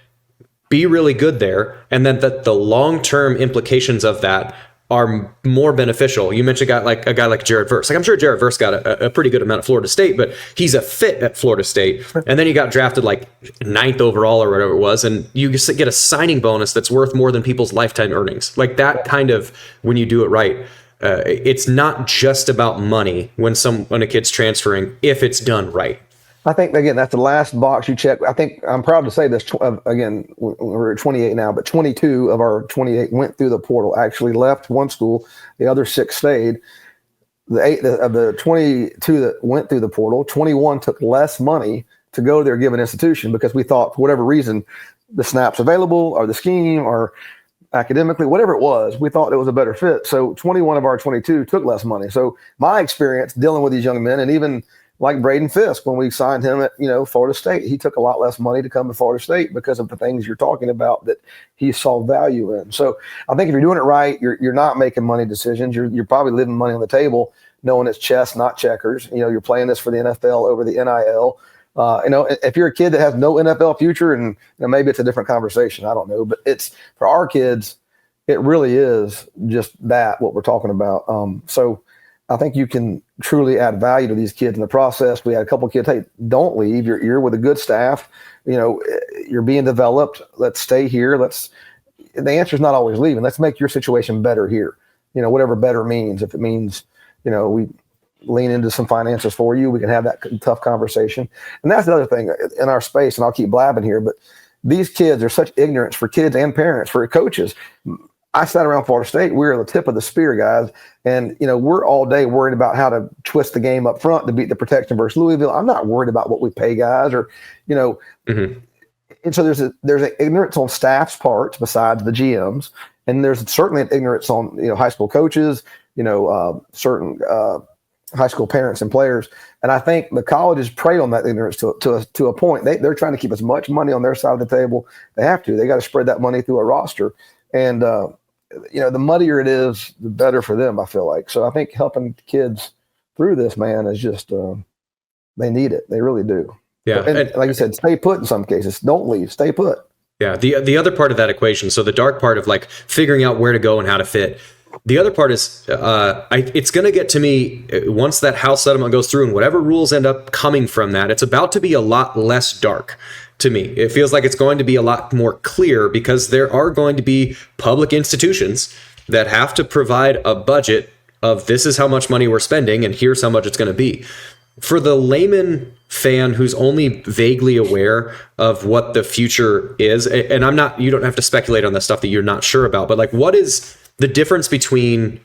be really good there, and then the long-term implications of that are more beneficial. You mentioned a guy like Jared Verse. Like, I'm sure Jared Verse got a pretty good amount at Florida State, but he's a fit at Florida State. And then he got drafted like 9th overall or whatever it was, and you just get a signing bonus that's worth more than people's lifetime earnings. Like that kind of, when you do it right, it's not just about money when a kid's transferring if it's done right. I think, again, that's the last box you check. I think I'm proud to say this, again, we're at 28 now, but 22 of our 28 went through the portal, actually left one school. The other 6 stayed. Of the 22 that went through the portal, 21 took less money to go to their given institution because we thought, for whatever reason, the snaps available or the scheme or academically, whatever it was, we thought it was a better fit. So 21 of our 22 took less money. So my experience dealing with these young men, and even like Braden Fisk, when we signed him at Florida State, he took a lot less money to come to Florida State because of the things you're talking about that he saw value in. So I think if you're doing it right, you're not making money decisions. You're probably leaving money on the table, knowing it's chess, not checkers. You're playing this for the NFL over the NIL. If you're a kid that has no NFL future, and maybe it's a different conversation, I don't know, but it's for our kids, it really is just that what we're talking about. So I think you can truly add value to these kids in the process. We had a couple of kids, hey, don't leave. You're with a good staff. You're being developed. Let's stay here. The answer is not always leaving. Let's make your situation better here. Whatever better means. If it means, we lean into some finances for you, we can have that tough conversation. And that's the other thing in our space, and I'll keep blabbing here, but these kids are such ignorance for kids and parents, for coaches. I sat around Florida State. We were the tip of the spear, guys. And, we're all day worried about how to twist the game up front to beat the protection versus Louisville. I'm not worried about what we pay guys or. And so there's an ignorance on staff's part besides the GMs. And there's certainly an ignorance on, high school coaches, certain high school parents and players. And I think the colleges prey on that ignorance to a point. They're trying to keep as much money on their side of the table. They have to. They got to spread that money through a roster. And, the muddier it is, the better for them, I feel like. So I think helping kids through this, man, is just they need it. They really do. Yeah. And like you said, stay put in some cases. Don't leave. Stay put. Yeah. The other part of that equation, so the dark part of like figuring out where to go and how to fit, the other part is it's going to get to me once that house settlement goes through and whatever rules end up coming from that, it's about to be a lot less dark. To me, it feels like it's going to be a lot more clear because there are going to be public institutions that have to provide a budget of this is how much money we're spending and here's how much it's going to be. For the layman fan who's only vaguely aware of what the future is, and you don't have to speculate on the stuff that you're not sure about, but like what is the difference between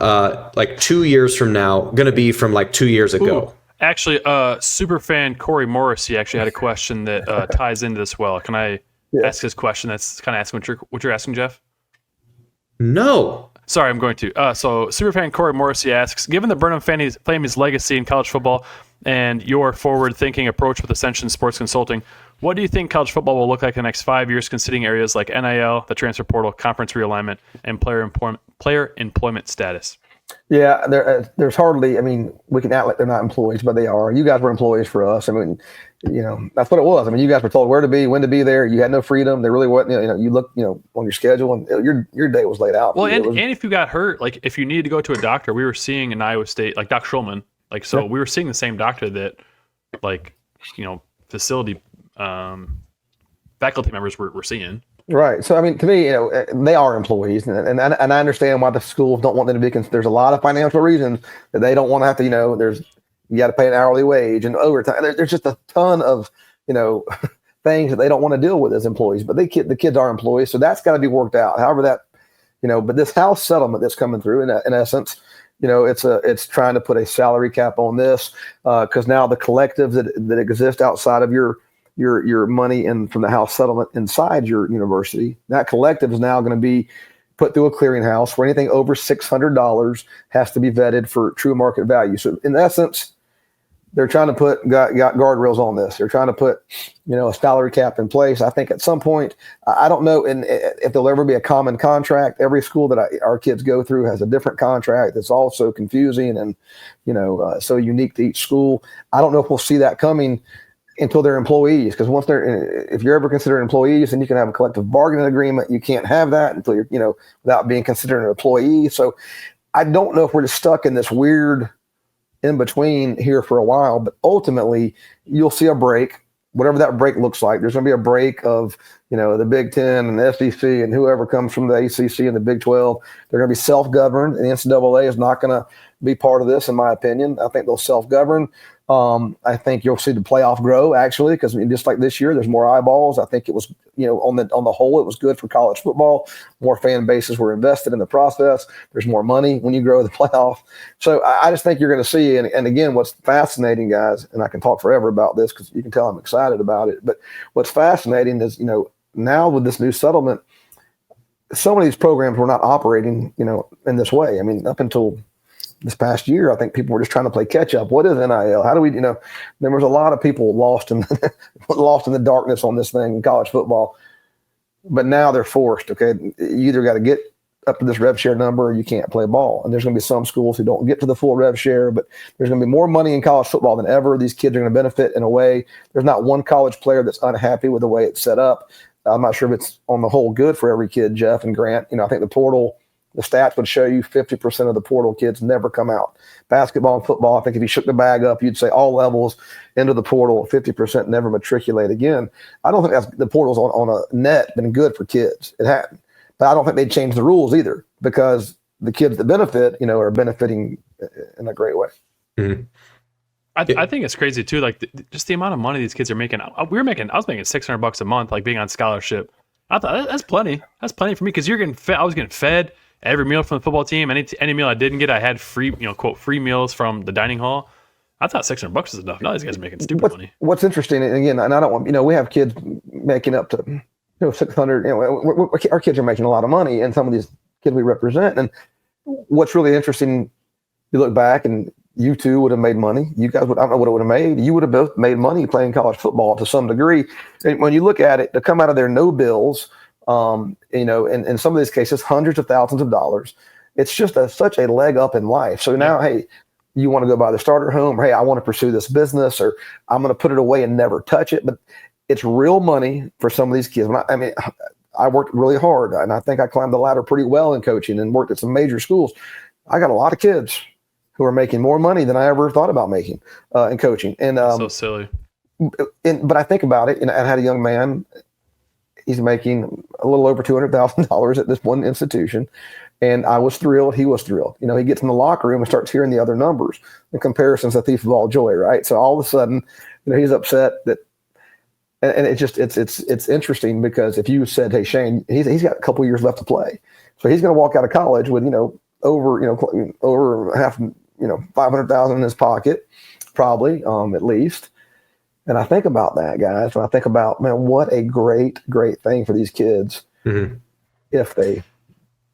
like 2 years from now going to be from like 2 years ago? Ooh. Actually, super fan Corey Morrissey actually had a question that ties into this well. Can I ask his question? That's kind of asking what you're asking, Jeff? No. Sorry, I'm going to. So super fan Corey Morrissey asks, given the Burnham family's legacy in college football and your forward-thinking approach with Ascension Sports Consulting, what do you think college football will look like in the next 5 years, considering areas like NIL, the transfer portal, conference realignment, and player employment status? Yeah, there's hardly. I mean, we can act like they're not employees, but they are. You guys were employees for us. I mean, that's what it was. I mean, you guys were told where to be, when to be there. You had no freedom. There really wasn't. You look, on your schedule, and your day was laid out. Well, and if you got hurt, like if you needed to go to a doctor, we were seeing in Iowa State, like Doc Schulman, we were seeing the same doctor that, facility faculty members were seeing. Right. So, I mean, to me, they are employees, and I understand why the schools don't want them to be. There's a lot of financial reasons that they don't want to have to. You got to pay an hourly wage and overtime. There's just a ton of things that they don't want to deal with as employees. But the kids are employees, so that's got to be worked out. However, that but this house settlement that's coming through, in essence, it's trying to put a salary cap on this because now the collectives that exist outside of your money and from the house settlement inside your university, that collective is now going to be put through a clearinghouse where anything over $600 has to be vetted for true market value. So in essence, they're trying to put got guardrails on this. They're trying to put, a salary cap in place. I think at some point, I don't know if there'll ever be a common contract. Every school that our kids go through has a different contract that's also confusing and, so unique to each school. I don't know if we'll see that coming until they're employees. Because once if you're ever considered employees, then you can have a collective bargaining agreement. You can't have that until you're, without being considered an employee. So I don't know if we're just stuck in this weird in between here for a while, but ultimately you'll see a break, whatever that break looks like. There's going to be a break of, the Big Ten and the SEC and whoever comes from the ACC and the Big 12. They're going to be self-governed, and the NCAA is not going to be part of this, in my opinion. I think they'll self-govern. I think you'll see the playoff grow, actually, because just like this year, there's more eyeballs. I think it was, on the whole, it was good for college football. More fan bases were invested in the process. There's more money when you grow the playoff. So I just think you're going to see, and again, what's fascinating, guys, and I can talk forever about this because you can tell I'm excited about it, but what's fascinating is, now with this new settlement, some of these programs were not operating, in this way. I mean, up until this past year, I think people were just trying to play catch up. What is NIL? How do we, there was a lot of people lost in the darkness on this thing in college football, but now they're forced. Okay. You either got to get up to this rev share number or you can't play ball. And there's going to be some schools who don't get to the full rev share, but there's going to be more money in college football than ever. These kids are going to benefit in a way. There's not one college player that's unhappy with the way it's set up. I'm not sure if it's on the whole good for every kid, Jeff and Grant. I think the portal, the stats would show you 50% of the portal kids never come out. Basketball and football, I think if you shook the bag up, you'd say all levels into the portal, 50% never matriculate again. I don't think the portal's on a net been good for kids. It hadn't. But I don't think they'd change the rules either, because the kids that benefit, are benefiting in a great way. Mm-hmm. I think it's crazy too. Like just the amount of money these kids are making. I was making $600 a month, like being on scholarship. I thought that's plenty. That's plenty for me, because you're getting fed. I was getting fed every meal from the football team. Any meal I didn't get, I had free, quote, free meals from the dining hall. I thought $600 was enough. Now these guys are making stupid money. What's interesting, and again, and I don't want, we have kids making up to 600. Our kids are making a lot of money, and some of these kids we represent. And what's really interesting, you look back, and you two would have made money. You guys would, I don't know what it would have made. You would have both made money playing college football to some degree. And when you look at it, to come out of there no bills, in some of these cases, hundreds of thousands of dollars. It's just such a leg up in life. So now, hey, you want to go buy the starter home, or hey, I want to pursue this business, or I'm going to put it away and never touch it. But it's real money for some of these kids. I worked really hard, and I think I climbed the ladder pretty well in coaching and worked at some major schools. I got a lot of kids who are making more money than I ever thought about making in coaching. And so silly. But I think about it, and I had a young man. He's making a little over $200,000 at this one institution. And I was thrilled. He was thrilled. He gets in the locker room and starts hearing the other numbers. The comparison's a thief of all joy, right? So all of a sudden, he's upset that, and it's interesting, because if you said, hey, Shane, he's got a couple years left to play. So he's going to walk out of college with, over half, $500,000 in his pocket, probably, at least. And I think about that, guys, and I think about, man, what a great, great thing for these kids if they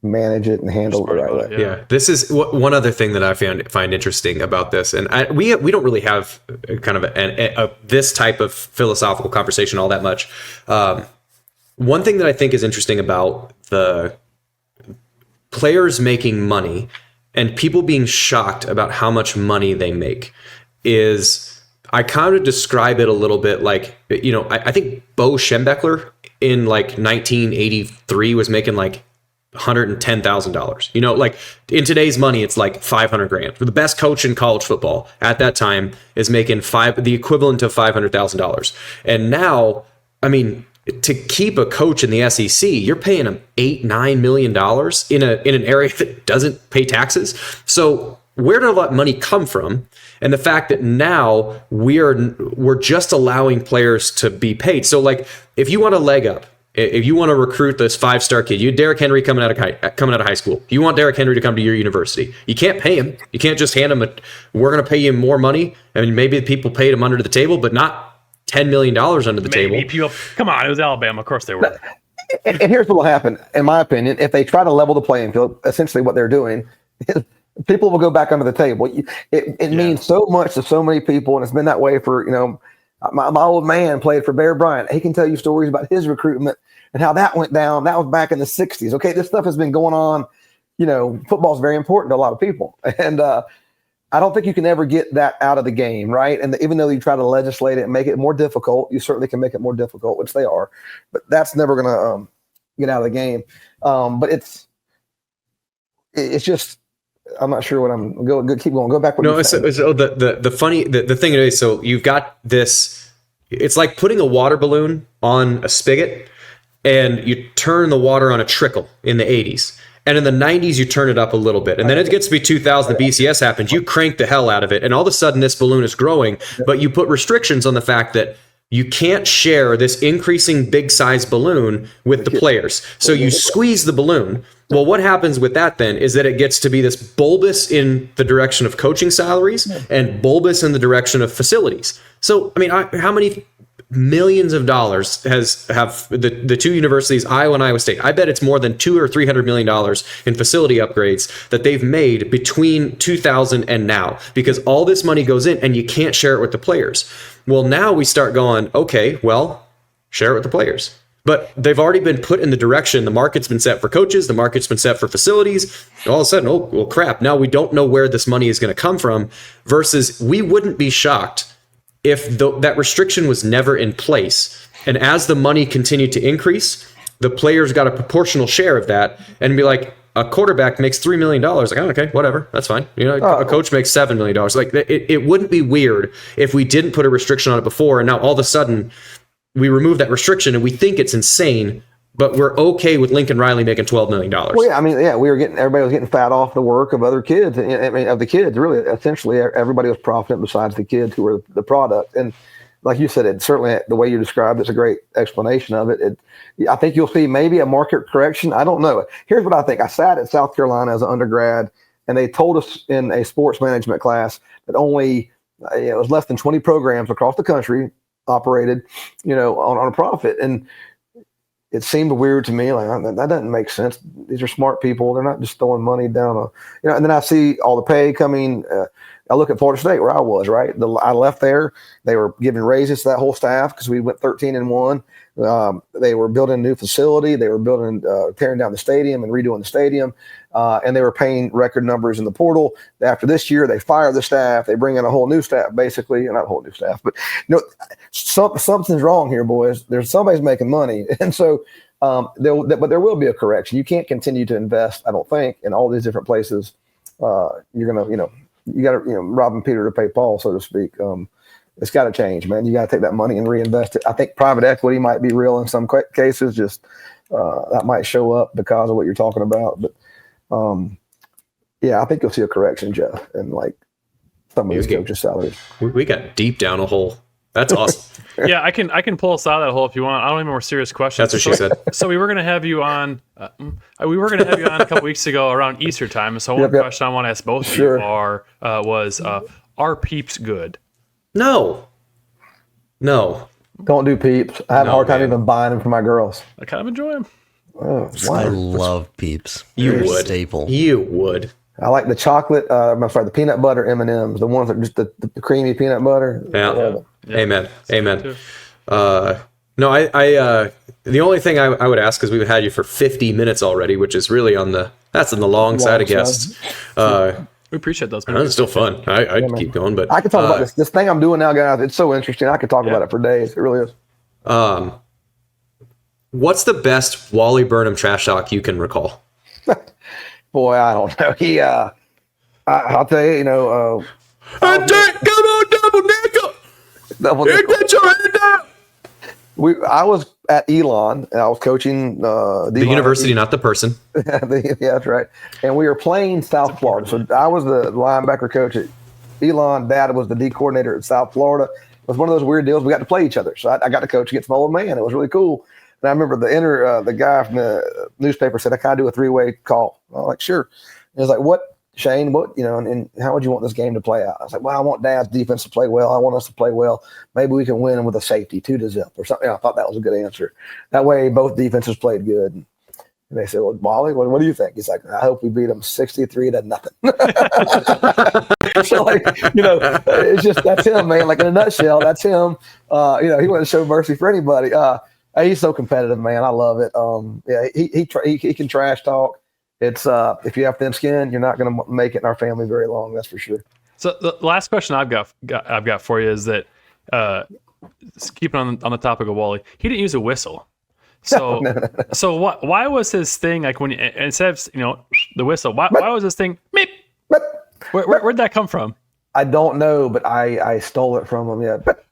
manage it and handle it the right way. Yeah. This is one other thing that I find interesting about this. And we don't really have kind of this type of philosophical conversation all that much. One thing that I think is interesting about the players making money and people being shocked about how much money they make is, I kind of describe it a little bit like, I think Bo Schembechler in like 1983 was making like $110,000. Like in today's money, it's like $500,000. The best coach in college football at that time is making the equivalent of $500,000. And now, to keep a coach in the SEC, you're paying him $8-9 million in an area that doesn't pay taxes. So where did all that money come from? And the fact that now we're just allowing players to be paid. So like, if you want a leg up, if you want to recruit this 5-star kid, you Derrick Henry coming out of high school, you want Derrick Henry to come to your university. You can't pay him. You can't just hand him we're going to pay you more money. Maybe the people paid him under the table, but not $10 million under the table. People, come on, it was Alabama. Of course they were. And here's what will happen, in my opinion, if they try to level the playing field. Essentially, what they're doing is people will go back under the table. It means so much to so many people, and it's been that way for my old man played for Bear Bryant. He can tell you stories about his recruitment and how that went down. That was back in the 60s. Okay, this stuff has been going on. Football is very important to a lot of people. And I don't think you can ever get that out of the game, right? And even though you try to legislate it and make it more difficult, you certainly can make it more difficult, which they are. But that's never going to get out of the game. But it's just, I'm not sure what I'm going. Keep going. Go back. No, so the thing is, so you've got this. It's like putting a water balloon on a spigot, and you turn the water on a trickle in the 80s. And in the 90s, you turn it up a little bit. And then it gets to be 2000, the BCS happens. You crank the hell out of it. And all of a sudden, this balloon is growing. But you put restrictions on the fact that you can't share this increasing big size balloon with the players. So you squeeze the balloon. Well, what happens with that then is that it gets to be this bulbous in the direction of coaching salaries and bulbous in the direction of facilities. So, I mean, how many millions of dollars have the two universities, Iowa and Iowa State? I bet it's more than $200 or $300 million in facility upgrades that they've made between 2000 and now, because all this money goes in and you can't share it with the players. Well, now we start going, okay, well, share it with the players. But they've already been put in the direction. The market's been set for coaches. The market's been set for facilities. All of a sudden, oh, well, crap. Now we don't know where this money is going to come from, versus we wouldn't be shocked if that restriction was never in place. And as the money continued to increase, the players got a proportional share of that and be like, a quarterback makes $3 million. Like, oh, okay, whatever. That's fine. You know, a coach makes $7 million. Like, it wouldn't be weird if we didn't put a restriction on it before. And now all of a sudden we remove that restriction and we think it's insane, but we're okay with Lincoln Riley making $12 million. Well, yeah, I mean, yeah, everybody was getting fat off the work of other kids. I mean, of the kids, really, essentially, everybody was profiting besides the kids who were the product. And like you said, it certainly, the way you described it's a great explanation of it. I think you'll see maybe a market correction. I don't know. Here's what I think. I sat at South Carolina as an undergrad, and they told us in a sports management class that only it was less than 20 programs across the country operated, on a profit. And it seemed weird to me, like that doesn't make sense. These are smart people. They're not just throwing money down and then I see all the pay coming. I look at Florida State where I was, right? I left there. They were giving raises to that whole staff because we went 13-1. They were building a new facility. They were tearing down the stadium and redoing the stadium. And they were paying record numbers in the portal. After this year, they fire the staff. They bring in a whole new staff, basically. Not a whole new staff, but something's wrong here, boys. Somebody's making money. And so, but there will be a correction. You can't continue to invest, I don't think, in all these different places. You're going to, you got to, robbing Peter to pay Paul, so to speak. It's got to change, man. You got to take that money and reinvest it. I think private equity might be real in some cases. Just that might show up because of what you're talking about. But yeah, I think you'll see a correction, Jeff, and like some of these coaches' salaries. We got deep down a hole. That's awesome. Yeah, I can pull us out of that hole if you want. I don't have any more serious questions. That's what she said. So we were going to have you on. We were going to have you on a couple weeks ago around Easter time. So one question I want to ask both of you was are peeps good? No. Don't do peeps. I have a hard time even buying them for my girls. I kind of enjoy them. Oh, I love peeps. You They're would. a staple. You would. I like the chocolate. The peanut butter M&Ms, the ones that just the creamy peanut butter. Yeah. Amen. No, I the only thing I would ask, because we've had you for 50 minutes already, which is really on the long side of guests. We appreciate those. It's still fun. I'd keep going, but I could talk about this thing I'm doing now, guys. It's so interesting. I could talk about it for days. It really is. What's the best Wally Burnham trash talk you can recall? Boy, I don't know. I'll tell you, Come on, double nickel. Get your head down. I was at Elon, and I was coaching the university, not the person. Yeah, that's right. And we were playing South Florida. So I was the linebacker coach at Elon. Dad was the D coordinator at South Florida. It was one of those weird deals. We got to play each other. So I got to coach against my old man. It was really cool. And I remember the guy from the newspaper said, "Can I do a 3-way call?" I was like, "Sure." And he was like, "What, Shane? What, and how would you want this game to play out?" I was like, "Well, I want Dad's defense to play well. I want us to play well. Maybe we can win with a safety, 2-0 or something." I thought that was a good answer. That way, both defenses played good. And they said, "Well, Wally, what do you think?" He's like, "I hope we beat them 63-0." So, it's just, that's him, man. Like, in a nutshell, that's him. He wouldn't show mercy for anybody. He's so competitive, man. I love it. He can trash talk. It's if you have thin skin, you're not going to make it in our family very long. That's for sure. So the last question I've got for you is that keeping on the topic of Wally, he didn't use a whistle. So so why was his thing like when instead of the whistle? Why was this thing meep? Where'd that come from? I don't know, but I stole it from him. Yeah, but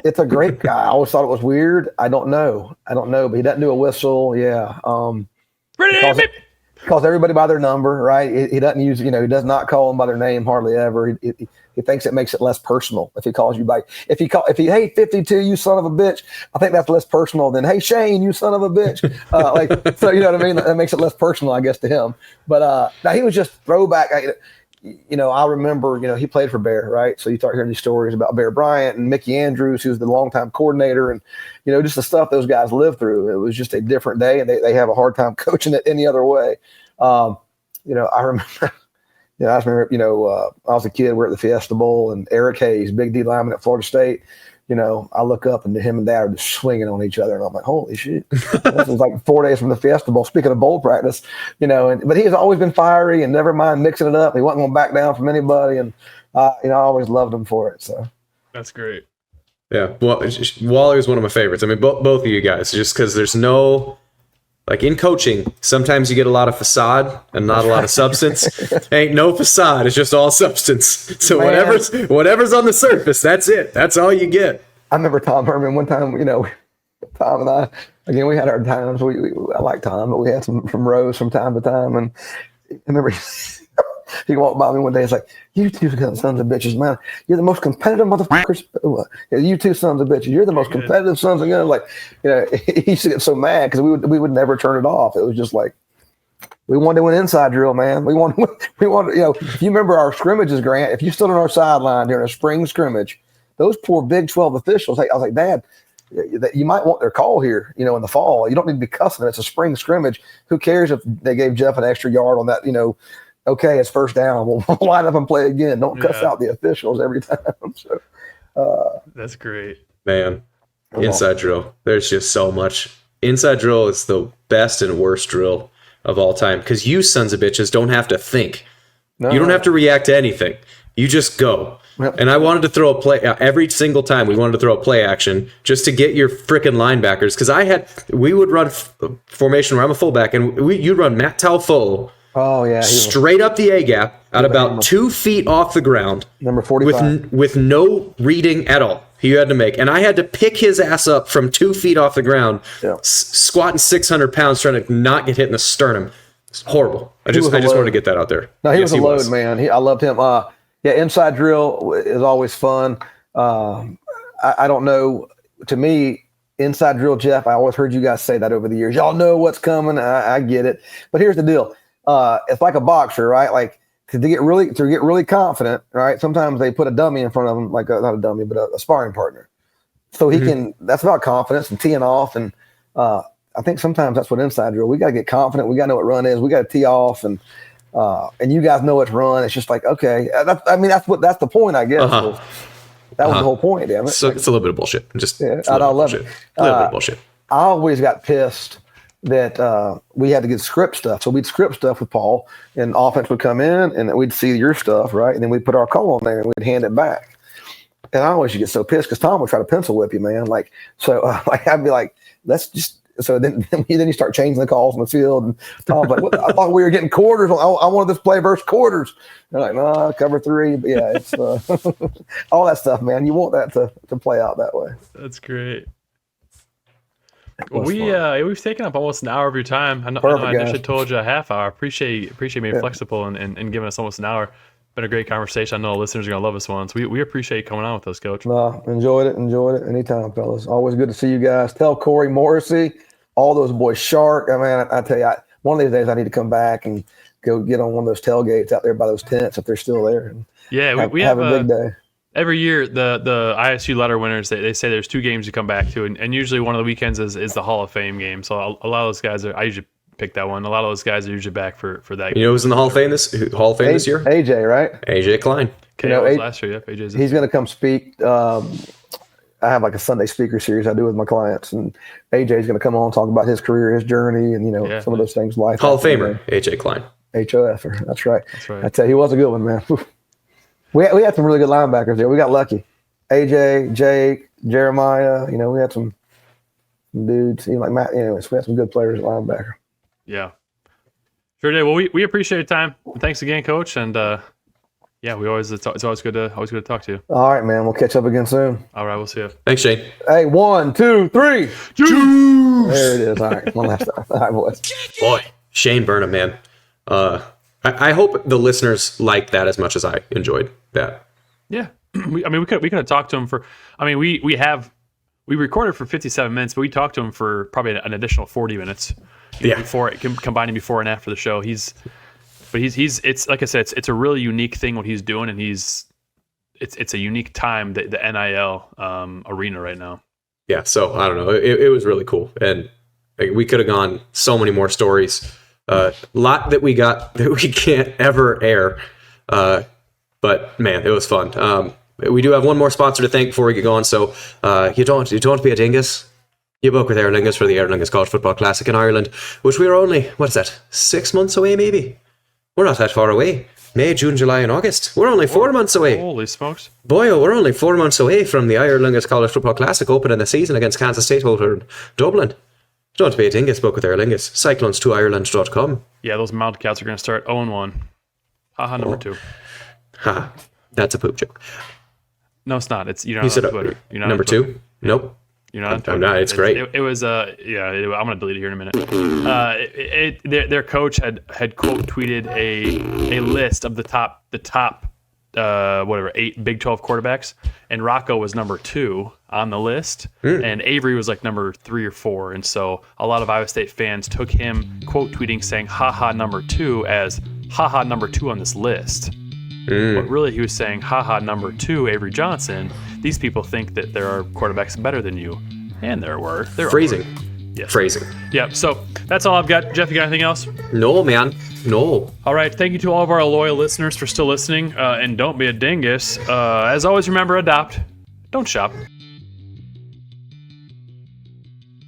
it's a great guy. I always thought it was weird. I don't know, but he doesn't do a whistle. Yeah, calls everybody by their number, right? He doesn't use, he does not call them by their name hardly ever. He thinks it makes it less personal if he calls you by, hey 52, you son of a bitch. I think that's less personal than hey Shane, you son of a bitch. So you know what I mean? That makes it less personal, I guess, to him. But now he was just throwback. I remember, he played for Bear, right? So you start hearing these stories about Bear Bryant and Mickey Andrews, who's the longtime coordinator, and just the stuff those guys lived through. It was just a different day, and they have a hard time coaching it any other way. I remember. I remember, I was a kid, we're at the Fiesta Bowl, and Eric Hayes, big D lineman at Florida State, I look up and him and Dad are just swinging on each other, and I'm like, holy shit. This was like 4 days from the Fiesta Bowl, speaking of bowl practice, but he has always been fiery and never mind mixing it up. He wasn't going to back down from anybody, and, I always loved him for it. So that's great. Yeah, well, Wally was one of my favorites. I mean, both of you guys, just because there's no... Like in coaching, sometimes you get a lot of facade and not a lot of substance. Ain't no facade; it's just all substance. So whatever's on the surface, that's it. That's all you get. I remember Tom Herman one time. Tom and I, again, we had our times. I like Tom, but we had some rows from time to time. And I remember he walked by me one day. It's like, you two sons of bitches, man. You're the most competitive motherfuckers. You two sons of bitches. You're the most competitive sons of guns. Like, he used to get so mad because we would never turn it off. It was just like, we wanted to win inside drill, man. We wanted, if you remember our scrimmages, Grant, if you stood on our sideline during a spring scrimmage, those poor Big 12 officials, I was like, Dad, you might want their call here, in the fall. You don't need to be cussing them. It's a spring scrimmage. Who cares if they gave Jeff an extra yard on that, okay, it's first down. We'll line up and play again. Don't cuss out the officials every time. So, that's great, man. Inside drill. There's just so much. Inside drill is the best and worst drill of all time because you sons of bitches don't have to think. No, you don't have to react to anything. You just go. Yep. And I wanted to throw a play every single time. We wanted to throw a play action just to get your freaking linebackers because we would run formation where I'm a fullback and you'd run Matt Talfo. Oh yeah, straight up the A gap at about 2 feet off the ground, number 45, with no reading at all. He had to make, and I had to pick his ass up from 2 feet off the ground, squatting 600 pounds, trying to not get hit in the sternum. It's horrible. I just wanted to get that out there. No, he was a load, man. I loved him. Inside drill is always fun. I don't know. To me, inside drill, Jeff. I always heard you guys say that over the years. Y'all know what's coming. I get it, but here's the deal. It's like a boxer, right? Like to get really confident, right? Sometimes they put a dummy in front of him, like not a dummy, but a sparring partner. So he can, that's about confidence and teeing off. And I think sometimes that's what inside drill, we got to get confident. We got to know what run is. We got to tee off and you guys know it's run. It's just like, okay. That's the point, I guess. Uh-huh. That was the whole point, damn it. So it's a little bit of bullshit. I love it. A little bit of bullshit. I always got pissed that we had to get script stuff. So we'd script stuff with Paul, and offense would come in, and we'd see your stuff, right? And then we'd put our call on there, and we'd hand it back. And I always get so pissed because Tom would try to pencil whip you, man. Like, so I'd be like, let's just. So then you start changing the calls on the field, and Tom's like, I thought we were getting quarters. I wanted this play versus quarters. They're like, no, cover three. But yeah, it's all that stuff, man. You want that to play out that way. That's great. Well, we've taken up almost an hour of your time. I know I initially told you a half hour. Appreciate being flexible and giving us almost an hour. Been a great conversation. I know the listeners are gonna love this one. So we appreciate you coming on with us, Coach. No, enjoyed it. Anytime, fellas. Always good to see you guys. Tell Corey Morrissey, all those boys, Shark. I mean, I tell you, one of these days I need to come back and go get on one of those tailgates out there by those tents if they're still there. And we have a big day. Every year, the ISU letter winners, they say there's 2 games you come back to, and usually one of the weekends is the Hall of Fame game. So a lot of those guys I usually pick that one. A lot of those guys are usually back for that. You know who's in the Hall of Fame this year? AJ, right? AJ Klein. Last year, yep. AJ's he's going to come speak. I have like a Sunday speaker series I do with my clients, and AJ's going to come on and talk about his career, his journey, and some of those things. Life. Hall of Famer, AJ Klein. HOF. That's right. That's right. I tell you, he was a good one, man. We had some really good linebackers there. We got lucky. AJ, Jake, Jeremiah. You know, we had some dudes. You know, like Matt. Anyways, we had some good players at linebacker. Yeah. Sure did. Well, we appreciate your time. Thanks again, Coach. And yeah, it's always good to talk to you. All right, man. We'll catch up again soon. All right, we'll see you. Thanks, Shane. Hey, 1, 2, 3. Juice! There it is. All right, one last time. All right, boys. Boy, Shane Burnham, man. I hope the listeners liked that as much as I enjoyed that. Yeah. We could have talked to him for. I mean, we recorded for 57 minutes, but we talked to him for probably an additional 40 minutes. Yeah. Before combining before and after the show, he's it's like I said, it's a really unique thing what he's doing, and it's a unique time, the NIL arena right now. Yeah, so I don't know. It was really cool, and we could have gone so many more stories. Lot that we got that we can't ever air, but man, it was fun. We do have one more sponsor to thank before we get going. So you don't be a dingus. You book with Aer Lingus for the Aer Lingus College Football Classic in Ireland, which we are only 6 months away, maybe. We're not that far away. May, June, July, and August. We're only 4 months away. Holy smokes! Boy, we're only 4 months away from the Aer Lingus College Football Classic opening the season against Kansas State over in Dublin. Don't be a dingus, book with Aer Lingus. Cyclones2Ireland.com. Yeah, those Mountain Cats are going to start 0-1. Haha, number 2. Haha, that's a poop joke. No, it's not. You're not You said on Twitter. You're not number on Twitter. 2? Nope. You're not on I'm Twitter. not. It's great. It was I'm going to delete it here in a minute. Their coach had quote tweeted a list of the top 8 Big 12 quarterbacks, and Rocco was number 2 on the list, and Avery was like number 3 or 4, and so a lot of Iowa State fans took him quote tweeting saying haha number 2 as haha number 2 on this list. But really he was saying haha number 2 Avery Johnson. These people think that there are quarterbacks better than you, and there are. Phrasing. Yes. Phrasing. Yeah, so that's all I've got. Jeff, you got anything else? No, man. No. All right, thank you to all of our loyal listeners for still listening, and don't be a dingus. As always, remember, adopt, don't shop.